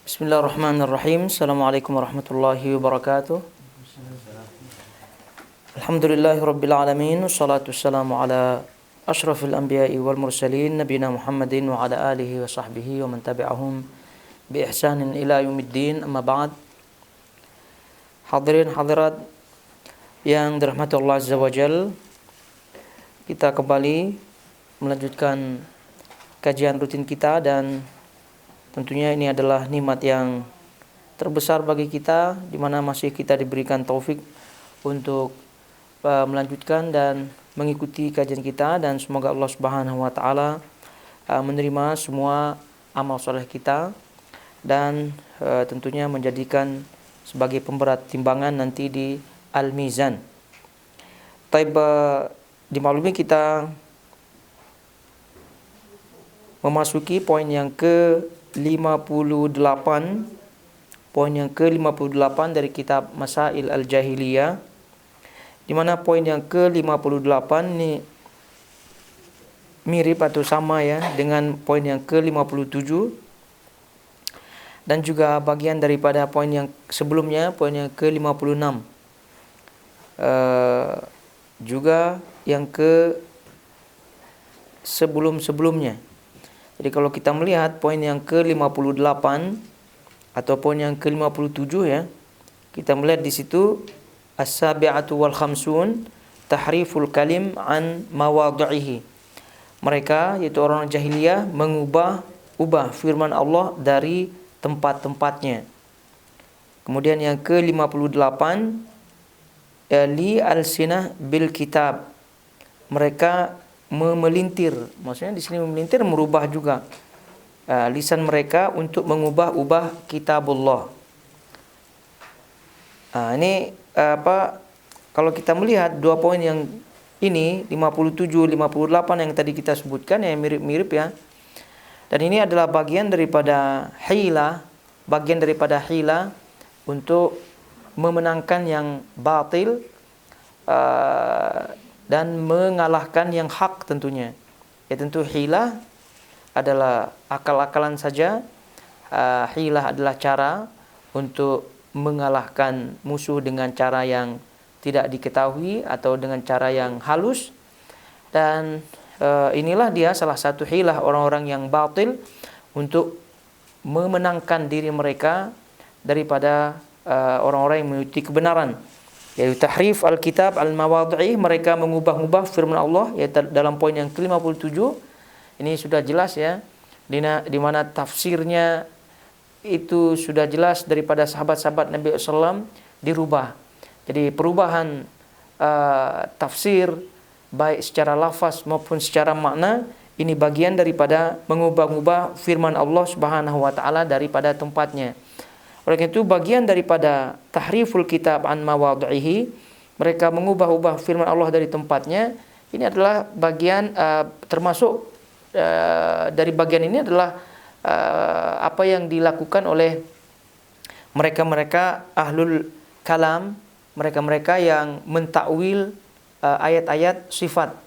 Bismillahirrahmanirrahim. Assalamualaikum warahmatullahi wabarakatuh. Alhamdulillahirabbil alamin. Wassalatu wassalamu ala asyrafil anbiya'i wal mursalin nabiyina Muhammadin wa ala alihi wa sahbihi wa man tabi'ahum bi ihsanin ila yaumiddin. Amma ba'd. Hadirin hadirat yang dirahmati Allah Azza wa Jalla, kita kembali melanjutkan kajian rutin kita, dan tentunya ini adalah nikmat yang terbesar bagi kita, di mana masih kita diberikan taufik untuk melanjutkan dan mengikuti kajian kita, dan semoga Allah Subhanahu wa taala menerima semua amal soleh kita dan tentunya menjadikan sebagai pemberat timbangan nanti di Al-Mizan. Taib, dimaklumi kita memasuki poin yang ke-58, poin yang ke-58 dari kitab Masail Al-Jahiliyah, di mana poin yang ke-58 ini mirip atau sama ya dengan poin yang ke-57, dan juga bagian daripada poin yang sebelumnya, poin yang ke-56, juga yang ke sebelum-sebelumnya. Jadi kalau kita melihat poin yang ke-58 atau poin yang ke-57 ya, kita melihat di situ as-sabi'atu wal khamsun tahriful kalim an mawadhihi. Mereka, yaitu orang jahiliyah, mengubah firman Allah dari tempat-tempatnya. Kemudian yang ke-58 li al-sinah bil kitab. Mereka memelintir, maksudnya di sini memelintir merubah juga lisan mereka untuk mengubah kitabullah. Ini kalau kita melihat dua poin yang ini 57, 58 yang tadi kita sebutkan yang mirip-mirip ya. Dan ini adalah bagian daripada hilah, untuk memenangkan yang batil dan mengalahkan yang hak tentunya. Ya tentu hilah adalah akal-akalan saja. Hilah adalah cara untuk mengalahkan musuh dengan cara yang tidak diketahui atau dengan cara yang halus. Dan inilah dia salah satu hilah orang-orang yang batil untuk memenangkan diri mereka daripada orang-orang yang mengikuti kebenaran, yaitu tahrif al-kitab al-mawadhi. Mereka mengubah-ubah firman Allah, yaitu dalam poin yang ke-57. Ini sudah jelas ya, di mana tafsirnya itu sudah jelas daripada sahabat-sahabat Nabi SAW dirubah. Jadi perubahan tafsir baik secara lafaz maupun secara makna, ini bagian daripada mengubah-ubah firman Allah Subhanahu wa taala daripada tempatnya. Oleh itu bagian daripada tahriful kitab an mawadhihi, mereka mengubah-ubah firman Allah dari tempatnya. Ini adalah bagian termasuk dari bagian ini adalah apa yang dilakukan oleh mereka-mereka ahlul kalam, mereka-mereka yang mentakwil ayat-ayat sifat,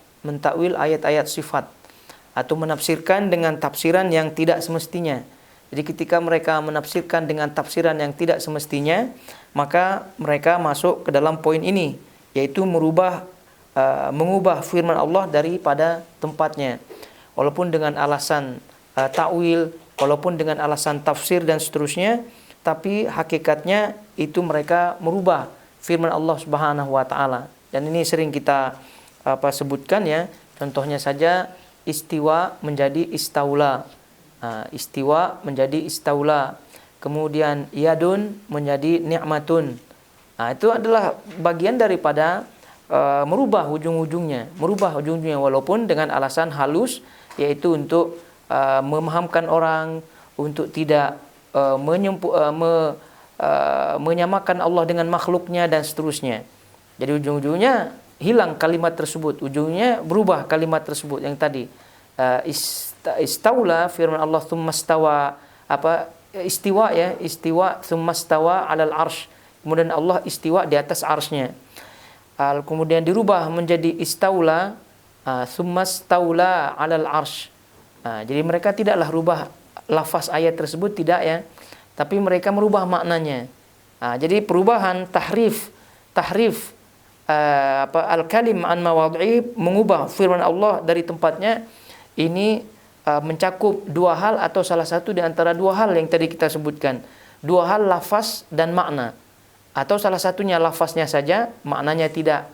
atau menafsirkan dengan tafsiran yang tidak semestinya. Jadi ketika mereka menafsirkan dengan tafsiran yang tidak semestinya, maka mereka masuk ke dalam poin ini, yaitu mengubah firman Allah daripada tempatnya. Walaupun dengan alasan takwil, walaupun dengan alasan tafsir dan seterusnya, tapi hakikatnya itu mereka merubah firman Allah Subhanahu wa taala. Dan ini sering kita sebutkan ya. Contohnya saja istiwa menjadi istaula. Istiwa menjadi istaula. Kemudian yadun menjadi ni'matun. Itu adalah bagian daripada merubah ujung-ujungnya, walaupun dengan alasan halus, yaitu untuk memahamkan orang, untuk tidak menyamakan Allah dengan makhluknya dan seterusnya. Jadi ujung-ujungnya hilang kalimat tersebut, ujungnya berubah kalimat tersebut yang tadi. Istaula firman Allah tsumma stawa, istiwa ya, istiwa tsumma stawa 'alal arsy. Kemudian Allah istiwa di atas arsy-Nya. Kemudian dirubah menjadi istaula tsumma staula 'alal arsy. Jadi mereka tidaklah rubah lafaz ayat tersebut, tidak ya, tapi mereka merubah maknanya. Jadi perubahan tahrif al-kalim an mawadhi'i, mengubah firman Allah dari tempatnya, ini mencakup dua hal atau salah satu di antara dua hal yang tadi kita sebutkan. Dua hal, lafaz dan makna. Atau salah satunya lafaznya saja, maknanya tidak.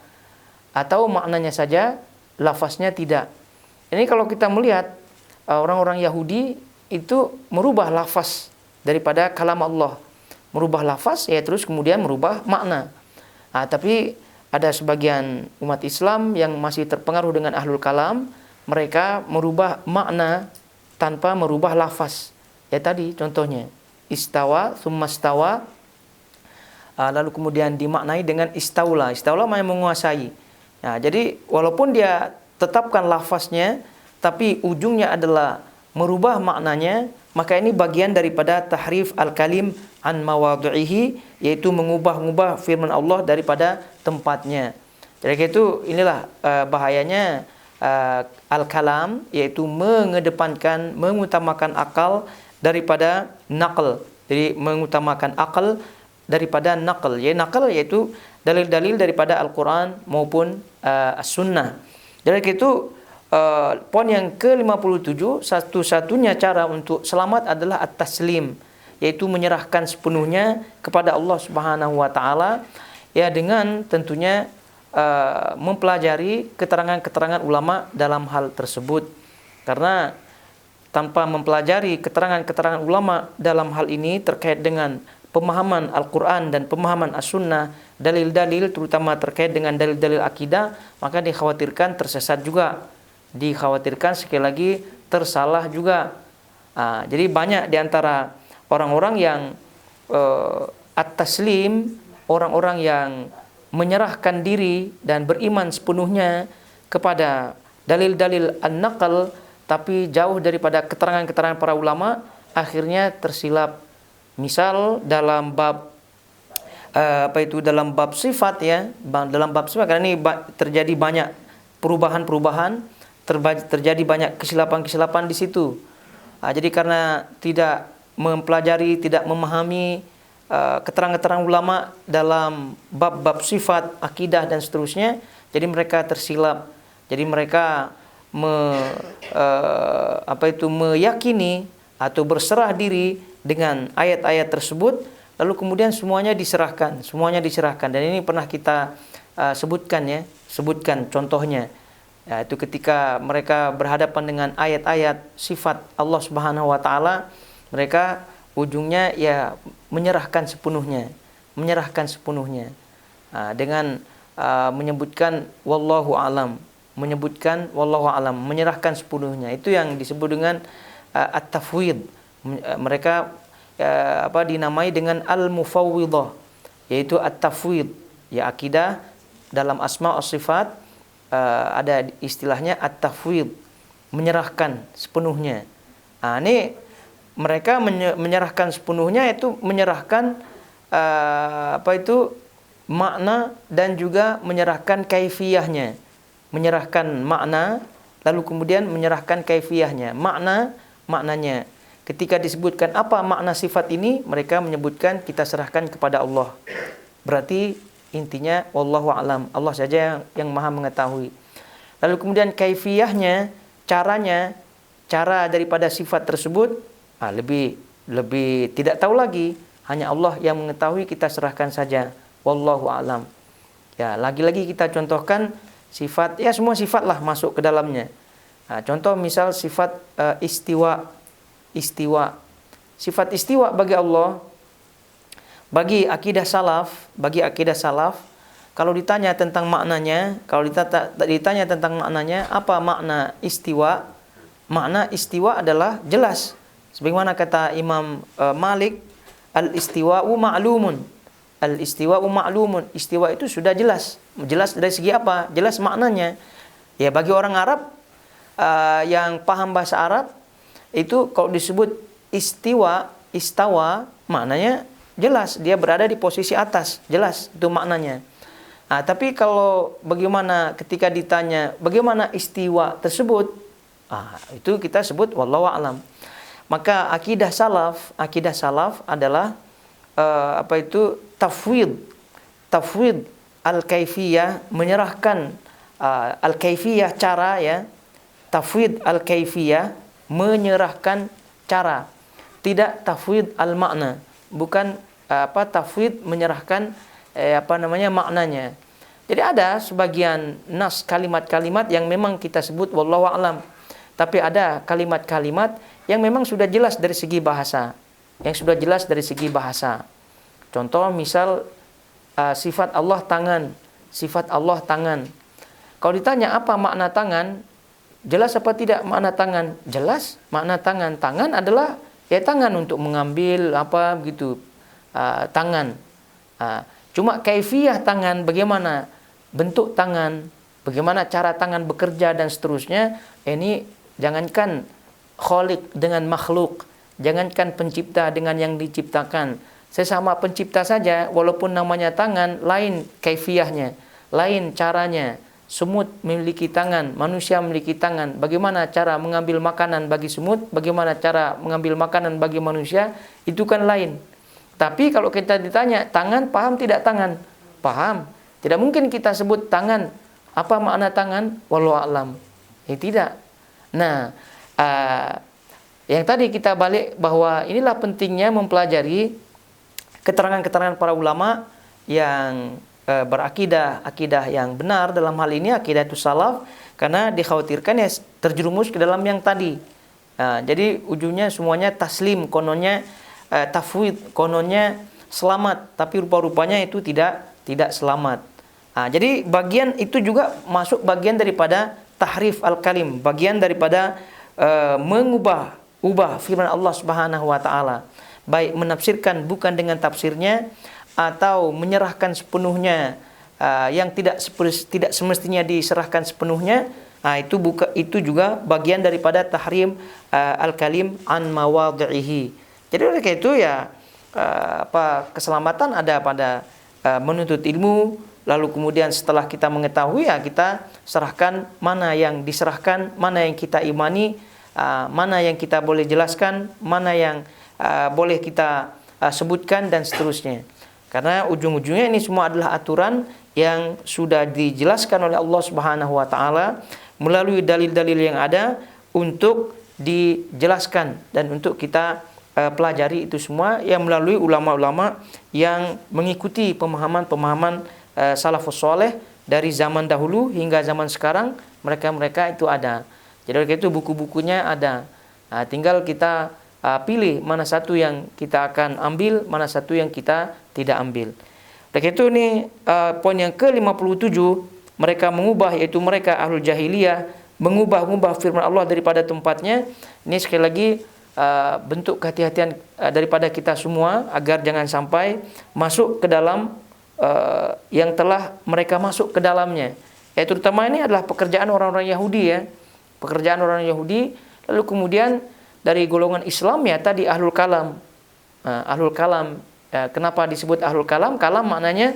Atau maknanya saja, lafaznya tidak. Ini kalau kita melihat orang-orang Yahudi itu merubah lafaz daripada kalam Allah. Merubah lafaz, ya terus kemudian merubah makna. Tapi ada sebagian umat Islam yang masih terpengaruh dengan ahlul kalam, mereka merubah makna tanpa merubah lafaz. Ya tadi contohnya, istawa, summa stawa, lalu kemudian dimaknai dengan istaula. Istaula maknanya menguasai. Jadi walaupun dia tetapkan lafaznya, tapi ujungnya adalah merubah maknanya, maka ini bagian daripada tahrif al-kalim an mawadhihi, yaitu mengubah-ubah firman Allah daripada tempatnya. Jadi itu inilah bahayanya al-kalam, yaitu mengedepankan, mengutamakan akal daripada naql. Jadi mengutamakan akal daripada naql. Ya, naql yaitu dalil-dalil daripada Al-Quran maupun As-Sunnah. Jadi itu poin yang ke-57, satu-satunya cara untuk selamat adalah at-taslim, yaitu menyerahkan sepenuhnya kepada Allah Subhanahu wa taala, ya, dengan tentunya mempelajari keterangan-keterangan ulama dalam hal tersebut. Karena tanpa mempelajari keterangan-keterangan ulama dalam hal ini terkait dengan pemahaman Al-Quran dan pemahaman As-Sunnah, dalil-dalil terutama terkait dengan dalil-dalil akidah, maka dikhawatirkan tersesat juga, dikhawatirkan sekali lagi tersalah juga. Jadi banyak diantara orang-orang yang at-taslim, orang-orang yang menyerahkan diri dan beriman sepenuhnya kepada dalil-dalil an-naql, tapi jauh daripada keterangan-keterangan para ulama, akhirnya tersilap. Misal dalam bab dalam bab sifat, ya, dalam bab sifat, karena ini terjadi banyak perubahan-perubahan, terjadi banyak kesilapan-kesilapan di situ. Jadi karena tidak mempelajari, tidak memahami keterangan-keterangan ulama dalam bab-bab sifat, akidah dan seterusnya, jadi mereka tersilap. Jadi mereka meyakini atau berserah diri dengan ayat-ayat tersebut, lalu kemudian semuanya diserahkan. Dan ini pernah kita sebutkan contohnya, yaitu ketika mereka berhadapan dengan ayat-ayat sifat Allah Subhanahu wa taala, mereka ujungnya ya menyerahkan sepenuhnya dengan menyebutkan wallahu alam, menyerahkan sepenuhnya. Itu yang disebut dengan at-tafwid. Mereka dinamai dengan al-mufawwidah, yaitu at-tafwid. Ya, akidah dalam asma wa sifat ada istilahnya at-tafwid, menyerahkan sepenuhnya. Ini mereka menyerahkan sepenuhnya, itu menyerahkan makna dan juga menyerahkan kaifiyahnya. Menyerahkan makna lalu kemudian menyerahkan kaifiyahnya, maknanya. Ketika disebutkan apa makna sifat ini, mereka menyebutkan kita serahkan kepada Allah. Berarti intinya wallahu alam, Allah saja yang maha mengetahui. Lalu kemudian kaifiyahnya, cara daripada sifat tersebut, lebih tidak tahu lagi, hanya Allah yang mengetahui, kita serahkan saja wallahu alam. Ya, lagi-lagi kita contohkan sifat, ya semua sifatlah masuk ke dalamnya. Contoh misal sifat istiwa. Sifat istiwa bagi Allah, bagi akidah salaf, kalau ditanya tentang maknanya, apa makna istiwa? Makna istiwa adalah jelas. Sebagaimana kata Imam Malik, al-istiwa'u ma'lumun. Istiwa itu sudah jelas. Jelas dari segi apa? Jelas maknanya. Ya, bagi orang Arab yang paham bahasa Arab, itu kalau disebut istawa, maknanya jelas, dia berada di posisi atas, jelas itu maknanya. Tapi kalau bagaimana ketika ditanya bagaimana istiwa tersebut, itu kita sebut wallahu a'lam. Maka akidah salaf adalah tafwid al-kaifiyah, menyerahkan al-kaifiyah cara ya. Tafwid al-kaifiyah, menyerahkan cara. Tidak tafwid al-makna. Bukan tafwid menyerahkan maknanya. Jadi ada sebagian nas kalimat-kalimat yang memang kita sebut wallahu a'lam. Tapi ada kalimat-kalimat yang memang sudah jelas dari segi bahasa. Contoh misal sifat Allah tangan. Kalau ditanya apa makna tangan, jelas apa tidak makna tangan? Jelas makna tangan. Tangan adalah ya tangan untuk mengambil tangan. Cuma kaifiyah tangan, bagaimana bentuk tangan, bagaimana cara tangan bekerja dan seterusnya, ini jangankan khaliq dengan makhluk, jangankan pencipta dengan yang diciptakan. Sesama pencipta saja, walaupun namanya tangan, lain kaifiyahnya, lain caranya. Semut memiliki tangan, manusia memiliki tangan. Bagaimana cara mengambil makanan bagi semut, bagaimana cara mengambil makanan bagi manusia, itu kan lain. Tapi kalau kita ditanya, tangan paham tidak tangan? Paham. Tidak mungkin kita sebut tangan. Apa makna tangan? Wallahu a'lam. Tidak. Nah, yang tadi kita balik bahwa inilah pentingnya mempelajari keterangan-keterangan para ulama yang akidah yang benar, dalam hal ini akidah itu salaf, karena dikhawatirkan ya terjerumus ke dalam yang tadi. Jadi ujungnya semuanya taslim, kononnya tafwid, kononnya selamat, tapi rupa-rupanya itu tidak selamat. Jadi bagian itu juga masuk bagian daripada tahrif al-kalim, bagian daripada mengubah firman Allah Subhanahu wa taala, baik menafsirkan bukan dengan tafsirnya atau menyerahkan sepenuhnya yang tidak semestinya diserahkan sepenuhnya. Itu juga bagian daripada tahrim al-kalim an mawadhihi. Jadi oleh karena itu ya keselamatan ada pada menuntut ilmu. Lalu kemudian setelah kita mengetahui ya kita serahkan mana yang diserahkan, mana yang kita imani, mana yang kita boleh jelaskan, mana yang boleh kita sebutkan dan seterusnya. Karena ujung-ujungnya ini semua adalah aturan yang sudah dijelaskan oleh Allah Subhanahu wa taala melalui dalil-dalil yang ada untuk dijelaskan dan untuk kita pelajari itu semua yang melalui ulama-ulama yang mengikuti pemahaman-pemahaman salafus soleh dari zaman dahulu hingga zaman sekarang. Mereka itu ada. Jadi oleh itu buku-bukunya ada. Tinggal kita pilih mana satu yang kita akan ambil, mana satu yang kita tidak ambil. Oleh itu ini poin yang ke-57, mereka mengubah, yaitu mereka ahlul jahiliyah mengubah firman Allah daripada tempatnya. Ini sekali lagi bentuk kehati-hatian daripada kita semua agar jangan sampai masuk ke dalam yang telah mereka masuk ke dalamnya. Terutama ini adalah pekerjaan orang-orang Yahudi ya. Pekerjaan orang Yahudi, lalu kemudian dari golongan Islam ya tadi ahlul kalam. Ahlul kalam, kenapa disebut ahlul kalam? Kalam maknanya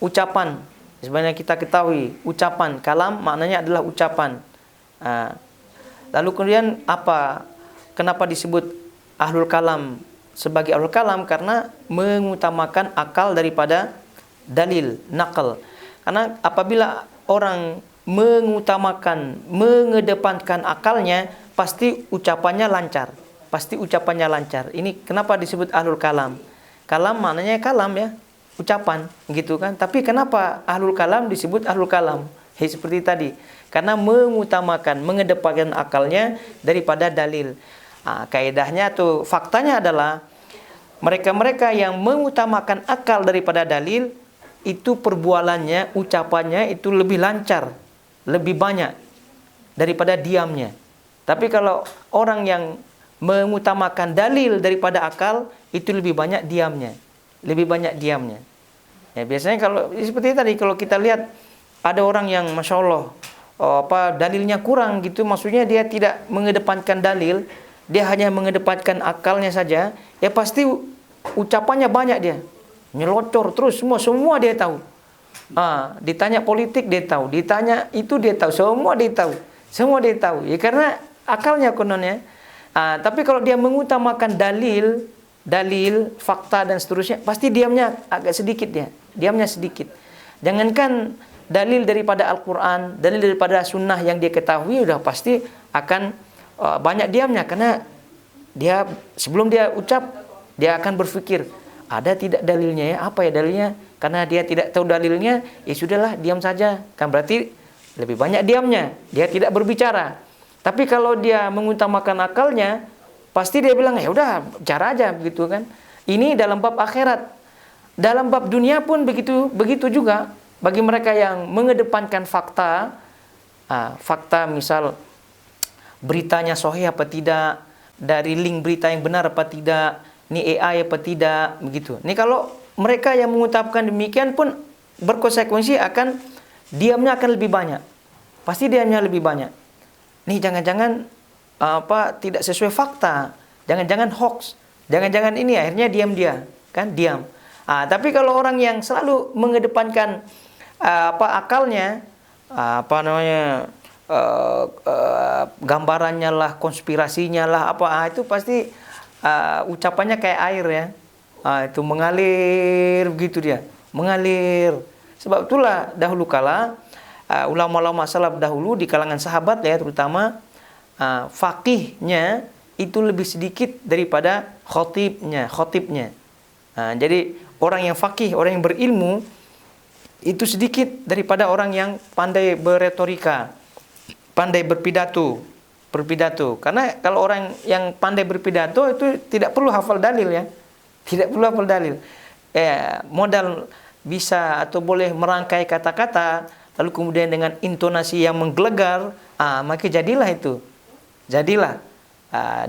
ucapan. Sebenarnya kita ketahui ucapan, kalam maknanya adalah ucapan. Lalu kemudian kenapa disebut ahlul kalam sebagai ahlul kalam? Karena mengutamakan akal daripada dalil, nakal. Karena apabila orang mengedepankan akalnya, pasti ucapannya lancar. Ini kenapa disebut ahlul kalam? Kalam maknanya kalam ya, ucapan gitu kan. Tapi kenapa ahlul kalam disebut ahlul kalam? Seperti tadi, karena mengedepankan akalnya daripada dalil. Kaidahnya atau faktanya adalah mereka-mereka yang mengutamakan akal daripada dalil itu perbualannya, ucapannya itu lebih lancar, lebih banyak daripada diamnya. Tapi kalau orang yang mengutamakan dalil daripada akal, itu lebih banyak diamnya. Ya, biasanya kalau seperti tadi, kalau kita lihat ada orang yang Masya Allah dalilnya kurang gitu, maksudnya dia tidak mengedepankan dalil, dia hanya mengedepankan akalnya saja, ya pasti ucapannya banyak, dia nyelocor terus, semua dia tahu. Ditanya politik dia tahu, ditanya itu dia tahu, semua dia tahu. Ya karena akalnya kononnya. Tapi kalau dia mengutamakan dalil, fakta dan seterusnya, pasti diamnya agak sedikit dia. Diamnya sedikit. Jangankan dalil daripada Al-Quran, dalil daripada sunnah yang dia ketahui, udah pasti akan banyak diamnya. Karena dia sebelum dia ucap, dia akan berpikir, ada tidak dalilnya ya? Apa ya dalilnya? Karena dia tidak tahu dalilnya, ya sudahlah, diam saja. Kan berarti lebih banyak diamnya. Dia tidak berbicara. Tapi kalau dia mengutamakan akalnya, pasti dia bilang, ya udah, bicara aja begitu kan. Ini dalam bab akhirat. Dalam bab dunia pun begitu juga. Bagi mereka yang mengedepankan fakta, fakta misal beritanya sahih apa tidak, dari link berita yang benar apa tidak, ini AI apa tidak, begitu. Ini kalau mereka yang mengutapkan demikian pun berkonsekuensi akan diamnya akan lebih banyak. Pasti diamnya lebih banyak. Nih jangan-jangan tidak sesuai fakta, jangan-jangan hoax, jangan-jangan ini, akhirnya diam dia, kan diam. Tapi kalau orang yang selalu mengedepankan akalnya, gambarannya lah, konspirasinya lah, itu pasti ucapannya kayak air ya. Itu mengalir begitu dia, mengalir. Sebab itulah dahulu kala ulama-ulama salaf dahulu di kalangan sahabat ya terutama, faqihnya itu lebih sedikit daripada khotibnya. Jadi orang yang faqih, orang yang berilmu itu sedikit daripada orang yang pandai berretorika, pandai berpidato. Karena kalau orang yang pandai berpidato itu tidak perlu hafal dalil ya. Tidak perlu hafal dalil. Modal bisa atau boleh merangkai kata-kata, lalu kemudian dengan intonasi yang menggelegar, maka jadilah itu.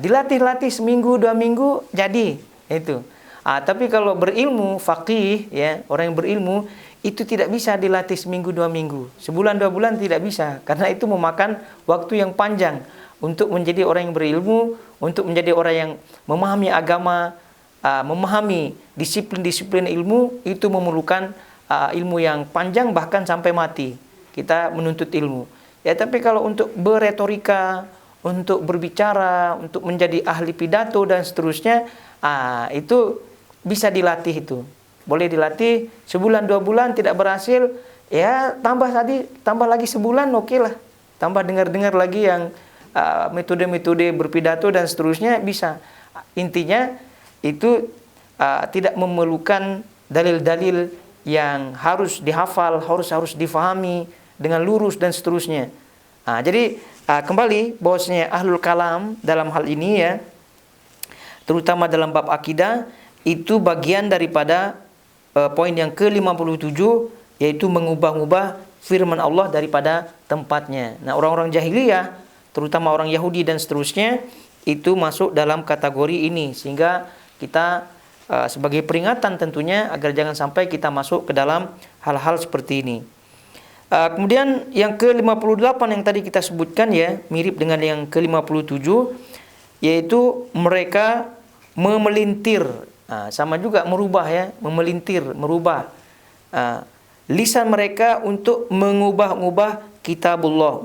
Dilatih-latih seminggu, 2 minggu, jadi itu. Tapi kalau berilmu, faqih ya, orang yang berilmu itu tidak bisa dilatih seminggu, 2 minggu. Sebulan, 2 bulan tidak bisa. Karena itu memakan waktu yang panjang. Untuk menjadi orang yang berilmu, untuk menjadi orang yang memahami agama, memahami disiplin-disiplin ilmu, itu memerlukan ilmu yang panjang bahkan sampai mati. Kita menuntut ilmu. Ya, tapi kalau untuk berretorika, untuk berbicara, untuk menjadi ahli pidato dan seterusnya, itu bisa dilatih itu. Boleh dilatih sebulan 2 bulan tidak berhasil, ya tambah lagi sebulan, oke lah. Tambah dengar lagi yang metode-metode berpidato dan seterusnya bisa. Intinya itu tidak memerlukan dalil-dalil yang harus dihafal, harus difahami dengan lurus dan seterusnya. Jadi kembali bahwasanya ahlul kalam dalam hal ini ya, terutama dalam bab akidah, itu bagian daripada poin yang ke-57, yaitu mengubah-ubah firman Allah daripada tempatnya. Nah, orang-orang jahiliyah, terutama orang Yahudi dan seterusnya, itu masuk dalam kategori ini. Sehingga kita sebagai peringatan tentunya agar jangan sampai kita masuk ke dalam hal-hal seperti ini. Kemudian yang ke-58 yang tadi kita sebutkan ya, mirip dengan yang ke-57, yaitu mereka memelintir. Sama juga merubah ya, merubah lisan mereka untuk mengubah-ubah kitabullah,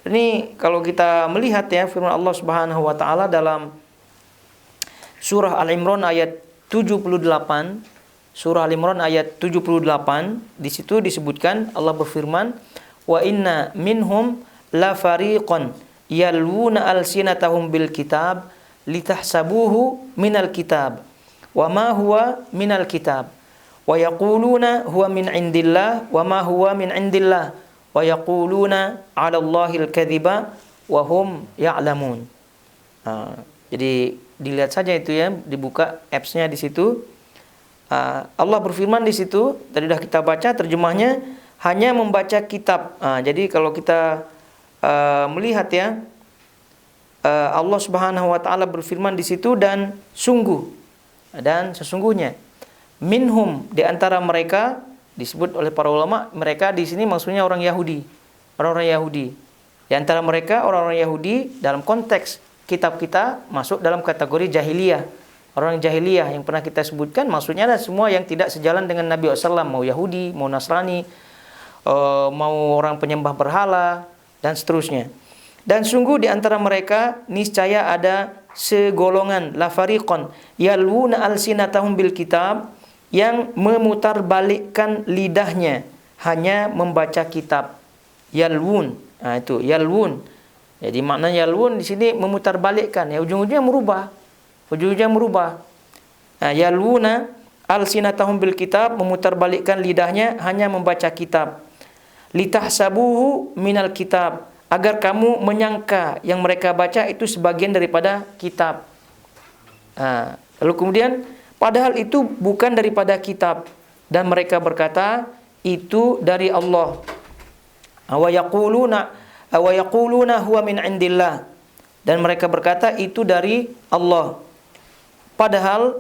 Ini kalau kita melihat ya firman Allah Subhanahu wa taala dalam surah Al-Imran ayat 78, surah Al-Imran ayat 78, di situ disebutkan, Allah berfirman, wa inna minhum la fariqan yalwuna alsinatahum bil kitab litahsabuhu minal kitab wa ma huwa minal kitab wa yaquluna huwa min indillah wa ma huwa min indillah wa yaquluna 'ala Allahil kadhiba wa hum ya'lamun. Jadi dilihat saja itu ya, dibuka apps-nya di situ. Allah berfirman di situ, tadi sudah kita baca terjemahnya, hanya membaca kitab. Jadi kalau kita melihat ya, Allah Subhanahu wa taala berfirman di situ, dan sesungguhnya minhum, di antara mereka, disebut oleh para ulama, mereka di sini maksudnya orang Yahudi. Di antara mereka orang-orang Yahudi dalam konteks kitab kita masuk dalam kategori jahiliyah. Orang jahiliyah yang pernah kita sebutkan maksudnya adalah semua yang tidak sejalan dengan Nabi SAW, mau Yahudi, mau Nasrani, mau orang penyembah berhala dan seterusnya. Dan sungguh di antara mereka niscaya ada segolongan, la fariqan yalwuna alsinatahum bil kitab, yang memutarbalikkan lidahnya hanya membaca kitab. Yalwun, itu yalwun. Jadi makna yalwun di sini memutarbalikkan, ya ujung-ujungnya merubah. Ujung-ujungnya merubah. Yalwuna alsinatahum bil kitab, memutarbalikkan lidahnya hanya membaca kitab. Litahsabuhu minal kitab, agar kamu menyangka yang mereka baca itu sebagian daripada kitab. Lalu kemudian padahal itu bukan daripada kitab, dan mereka berkata itu dari Allah. Wa yaquluna huwa min indillah, dan mereka berkata itu dari Allah. Padahal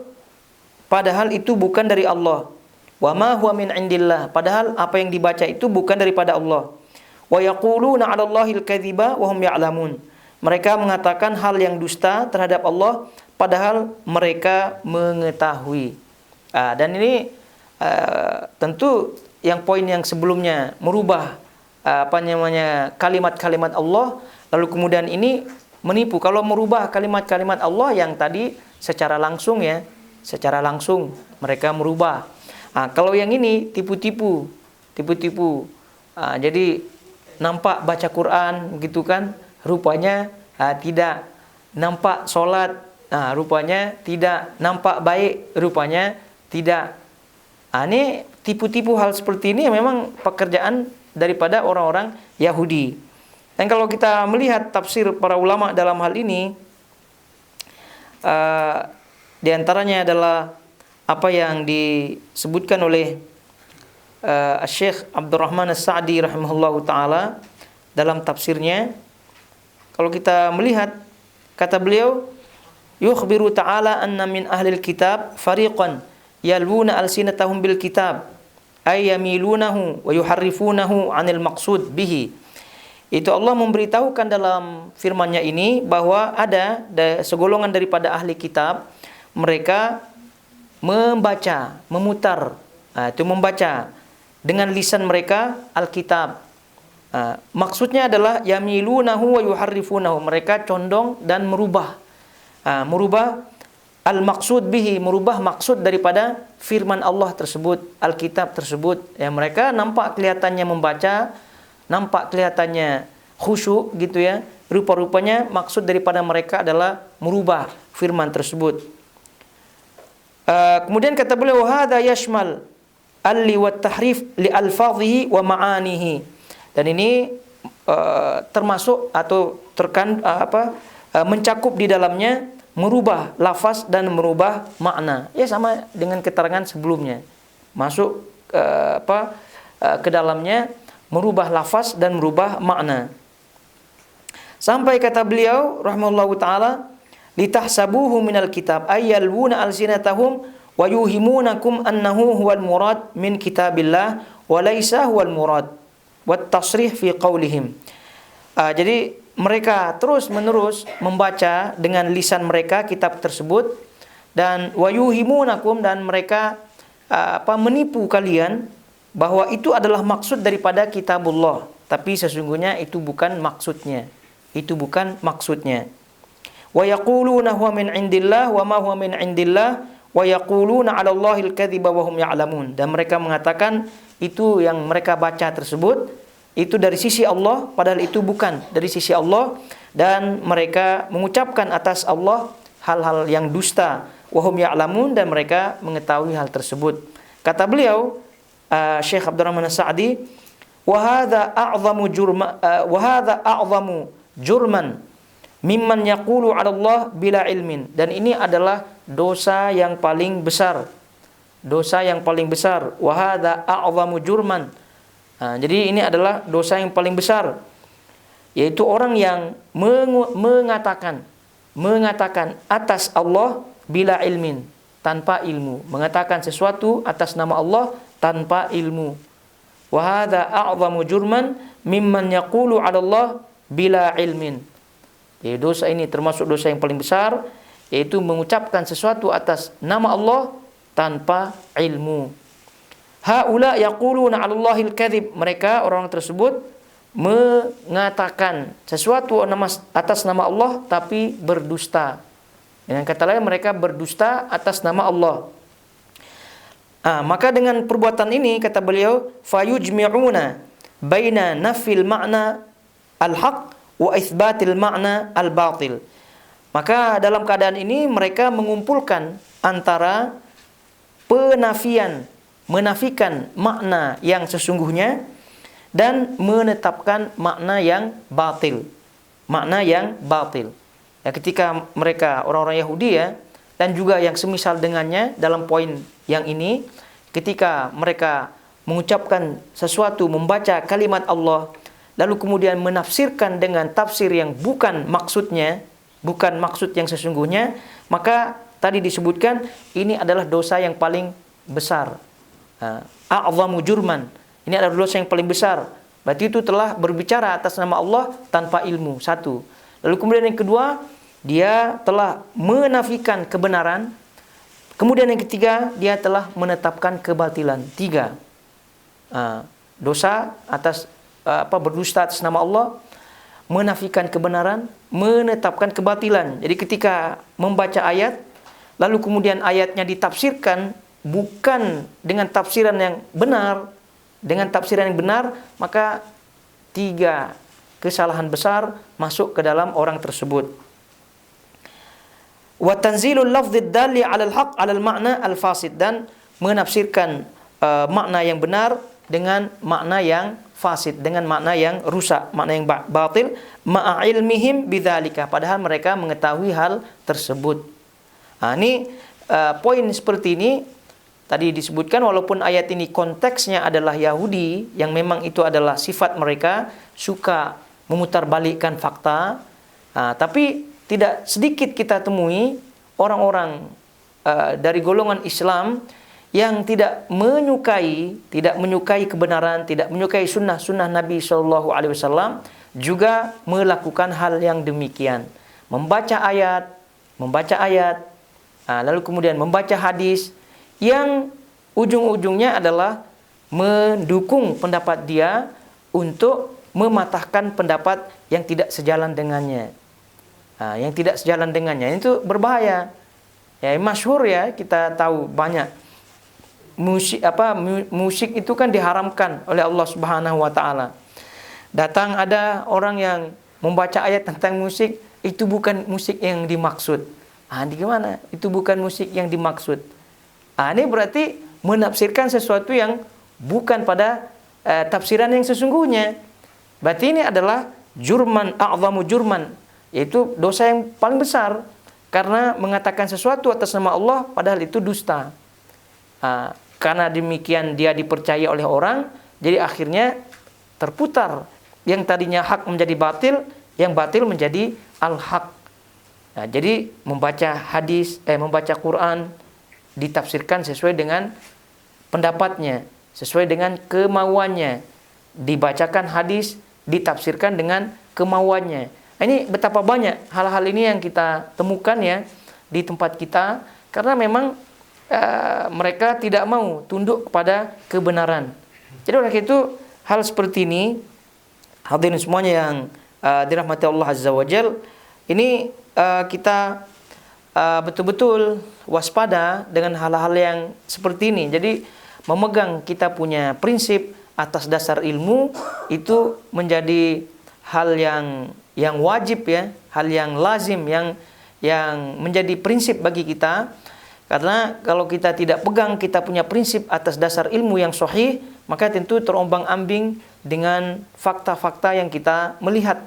itu bukan dari Allah. Wa ma huwa min indillah, padahal apa yang dibaca itu bukan daripada Allah. Wa yaquluna 'ala Allahil kadhiba wa hum ya'lamun. Mereka mengatakan hal yang dusta terhadap Allah padahal mereka mengetahui. Dan ini tentu yang poin yang sebelumnya merubah kalimat-kalimat Allah, lalu kemudian ini menipu. Kalau merubah kalimat-kalimat Allah yang tadi secara langsung mereka merubah. Kalau yang ini tipu-tipu. Jadi nampak baca Quran gitu kan, rupanya tidak. Nampak sholat, rupanya tidak. Nampak baik, rupanya tidak. Ini tipu-tipu. Hal seperti ini memang pekerjaan daripada orang-orang Yahudi. Dan kalau kita melihat tafsir para ulama dalam hal ini, di antaranya adalah apa yang disebutkan oleh Syekh Abdurrahman As-Sa'di rahimahullahu ta'ala dalam tafsirnya. Kalau kita melihat, kata beliau, yukhbiru ta'ala anna min ahlil kitab fariqan yalwuna alsinatahum bil kitab ay yamilunahu wa yuharrifunahu anil maqsud bihi. Itu Allah memberitahukan dalam firman-Nya ini bahwa ada segolongan daripada ahli kitab, mereka membaca, memutar, itu membaca dengan lisan mereka Alkitab. Maksudnya adalah yamilunahu wa yuharrifunahu, mereka condong dan merubah. Merubah al-maqsud bihi, merubah maksud daripada firman Allah tersebut, Alkitab tersebut. Ya, mereka nampak kelihatannya membaca, nampak kelihatannya khusyuk gitu ya. Rupa-rupanya maksud daripada mereka adalah merubah firman tersebut. Kemudian kata beliau, hadza yashmal alli wa tahrif li alfadhihi wa ma'anihi. Dan ini termasuk atau mencakup di dalamnya merubah lafaz dan merubah makna. Ya, sama dengan keterangan sebelumnya. Masuk ke dalamnya merubah lafaz dan merubah makna. Sampai kata beliau rahimahullahu taala, litahsabuhu minal kitab ayyalwuna alsinatahum wa yuhimunakum annahu huwal murad min kitabillah wa laisa huwal murad wat tasrih fi qaulihim. Jadi mereka terus-menerus membaca dengan lisan mereka kitab tersebut, dan wa yuhimunakum, dan mereka menipu kalian bahwa itu adalah maksud daripada kitabullah, tapi sesungguhnya itu bukan maksudnya. Wa yaquluna huwa min indillah wa ma huwa min indillah wa yaquluna 'ala Allahil kadhiba wa hum ya'lamun. Dan mereka mengatakan itu yang mereka baca tersebut itu dari sisi Allah, padahal itu bukan dari sisi Allah, dan mereka mengucapkan atas Allah hal-hal yang dusta. Wa hum ya'lamun, dan mereka mengetahui hal tersebut. Kata beliau Syekh Abdurrahman As-Sa'di, wa hadza a'zamu jurman mimman yaqulu 'ala Allah bila ilmin. Dan ini adalah dosa yang paling besar. Wa hadza a'zamu jurman. Jadi ini adalah dosa yang paling besar, yaitu orang yang mengatakan atas Allah bila ilmin, tanpa ilmu, mengatakan sesuatu atas nama Allah tanpa ilmu. Wa hadza a'zamu jurman mimman yaqulu 'ala Allah bila ilmin. Jadi dosa ini termasuk dosa yang paling besar, yaitu mengucapkan sesuatu atas nama Allah tanpa ilmu. Haula yaquluna 'ala Allahil kadzib. Mereka orang tersebut mengatakan sesuatu atas nama Allah tapi berdusta. Dengan kata lain, mereka berdusta atas nama Allah. Maka dengan perbuatan ini, kata beliau, fayujmi'una baina nafil ma'na al-haq wa itsbatil ma'na al-batil. Maka dalam keadaan ini mereka mengumpulkan antara menafikan makna yang sesungguhnya dan menetapkan makna yang batil. Makna yang batil. Ya, ketika mereka orang-orang Yahudi ya, dan juga yang semisal dengannya dalam poin yang ini, ketika mereka mengucapkan sesuatu, membaca kalimat Allah, lalu kemudian menafsirkan dengan tafsir yang bukan maksudnya, bukan maksud yang sesungguhnya, maka tadi disebutkan ini adalah dosa yang paling besar. A'zamu jurman. Ini adalah dosa yang paling besar. Berarti itu telah berbicara atas nama Allah tanpa ilmu. Satu. Lalu kemudian yang kedua, dia telah menafikan kebenaran. Kemudian yang ketiga, dia telah menetapkan kebatilan. Tiga. Dosa atas berdusta atas nama Allah, menafikan kebenaran, menetapkan kebatilan. Jadi ketika membaca ayat, lalu kemudian ayatnya ditafsirkan bukan dengan tafsiran yang benar, maka tiga kesalahan besar masuk ke dalam orang tersebut. Wa tanzilul lafdz dalli 'alal haqq 'alal ma'na al-fasid, dan menafsirkan makna yang benar dengan makna yang fasid, dengan makna yang rusak, makna yang batil, ma'a ilmihim bidzalika, padahal mereka mengetahui hal tersebut. Ini poin seperti ini tadi disebutkan, walaupun ayat ini konteksnya adalah Yahudi, yang memang itu adalah sifat mereka, suka memutarbalikkan fakta, tapi tidak sedikit kita temui orang-orang dari golongan Islam yang tidak menyukai kebenaran, tidak menyukai sunnah Nabi SAW, juga melakukan hal yang demikian. Membaca ayat, lalu kemudian membaca hadis, yang ujung-ujungnya adalah mendukung pendapat dia untuk mematahkan pendapat yang tidak sejalan dengannya. Itu berbahaya. Ya, masyhur ya, kita tahu banyak musik itu kan diharamkan oleh Allah Subhanahu wa taala. Datang ada orang yang membaca ayat tentang musik, itu bukan musik yang dimaksud. Gimana? Itu bukan musik yang dimaksud. Ini berarti menafsirkan sesuatu yang bukan pada tafsiran yang sesungguhnya. Berarti ini adalah jurman, a'zamu jurman, yaitu dosa yang paling besar, karena mengatakan sesuatu atas nama Allah padahal itu dusta. Karena demikian dia dipercaya oleh orang, jadi akhirnya terputar. Yang tadinya hak menjadi batil, yang batil menjadi al-haq. Jadi membaca hadis, membaca Quran ditafsirkan sesuai dengan pendapatnya, sesuai dengan kemauannya. Dibacakan hadis, ditafsirkan dengan kemauannya. Ini betapa banyak hal-hal ini yang kita temukan ya di tempat kita, karena memang mereka tidak mau tunduk kepada kebenaran. Jadi oleh itu hal seperti ini, hadirin semuanya yang dirahmati Allah Azza wa Jalla, ini kita betul-betul waspada dengan hal-hal yang seperti ini. Jadi memegang kita punya prinsip atas dasar ilmu itu menjadi hal yang wajib ya, hal yang lazim, yang menjadi prinsip bagi kita. Karena kalau kita tidak pegang kita punya prinsip atas dasar ilmu yang sahih, maka tentu terombang-ambing dengan fakta-fakta yang kita melihat.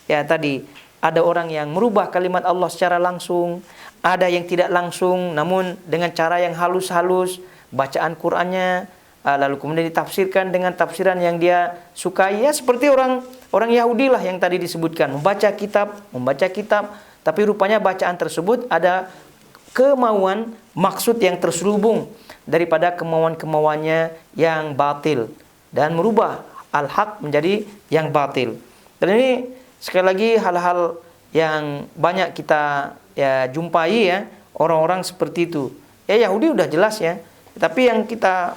Ya tadi ada orang yang merubah kalimat Allah secara langsung, ada yang tidak langsung namun dengan cara yang halus-halus, bacaan Qur'annya lalu kemudian ditafsirkan dengan tafsiran yang dia sukai, ya seperti orang Yahudi lah yang tadi disebutkan, membaca kitab, tapi rupanya bacaan tersebut ada kemauan, maksud yang terselubung daripada kemauan-kemauannya yang batil, dan merubah al-haq menjadi yang batil. Dan ini sekali lagi hal-hal yang banyak kita jumpai ya, orang-orang seperti itu. Ya Yahudi udah jelas ya, tapi yang kita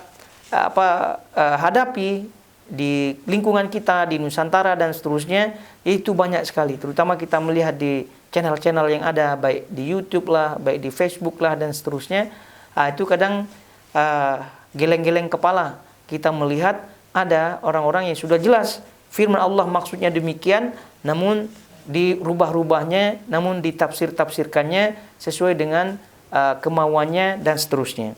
hadapi di lingkungan kita, di Nusantara dan seterusnya, itu banyak sekali. Terutama kita melihat di channel-channel yang ada, baik di YouTube lah, baik di Facebook lah dan seterusnya. Itu kadang geleng-geleng kepala kita melihat ada orang-orang yang sudah jelas firman Allah maksudnya demikian, namun dirubah-rubahnya, namun ditafsir-tafsirkannya sesuai dengan kemauannya dan seterusnya.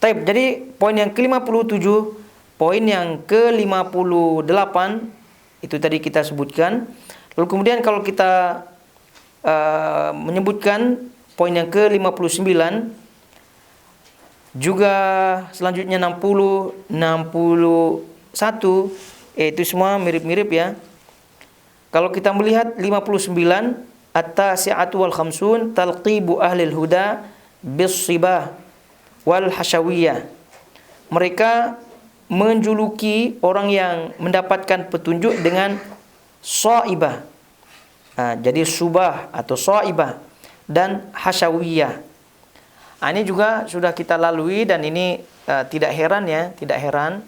Taib, jadi poin yang ke-57, poin yang ke-58 itu tadi kita sebutkan. Lalu kemudian kalau kita menyebutkan poin yang ke-59, juga selanjutnya 60, 61, itu semua mirip-mirip ya. Kalau kita melihat 59, at-tasi'atu wal khamsun talqibu ahlil huda bis-sibah wal hasyawiyah. Mereka menjuluki orang yang mendapatkan petunjuk dengan shaibah. Jadi subah atau shaibah dan hasyawiyah. Ini juga sudah kita lalui dan ini tidak heran ya, tidak heran.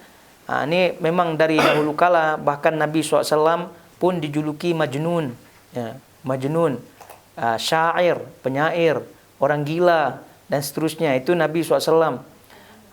Ini memang dari dahulu kala, bahkan Nabi SAW pun dijuluki Majnun, ya, Majnun, syair, penyair, orang gila dan seterusnya. Itu Nabi SAW.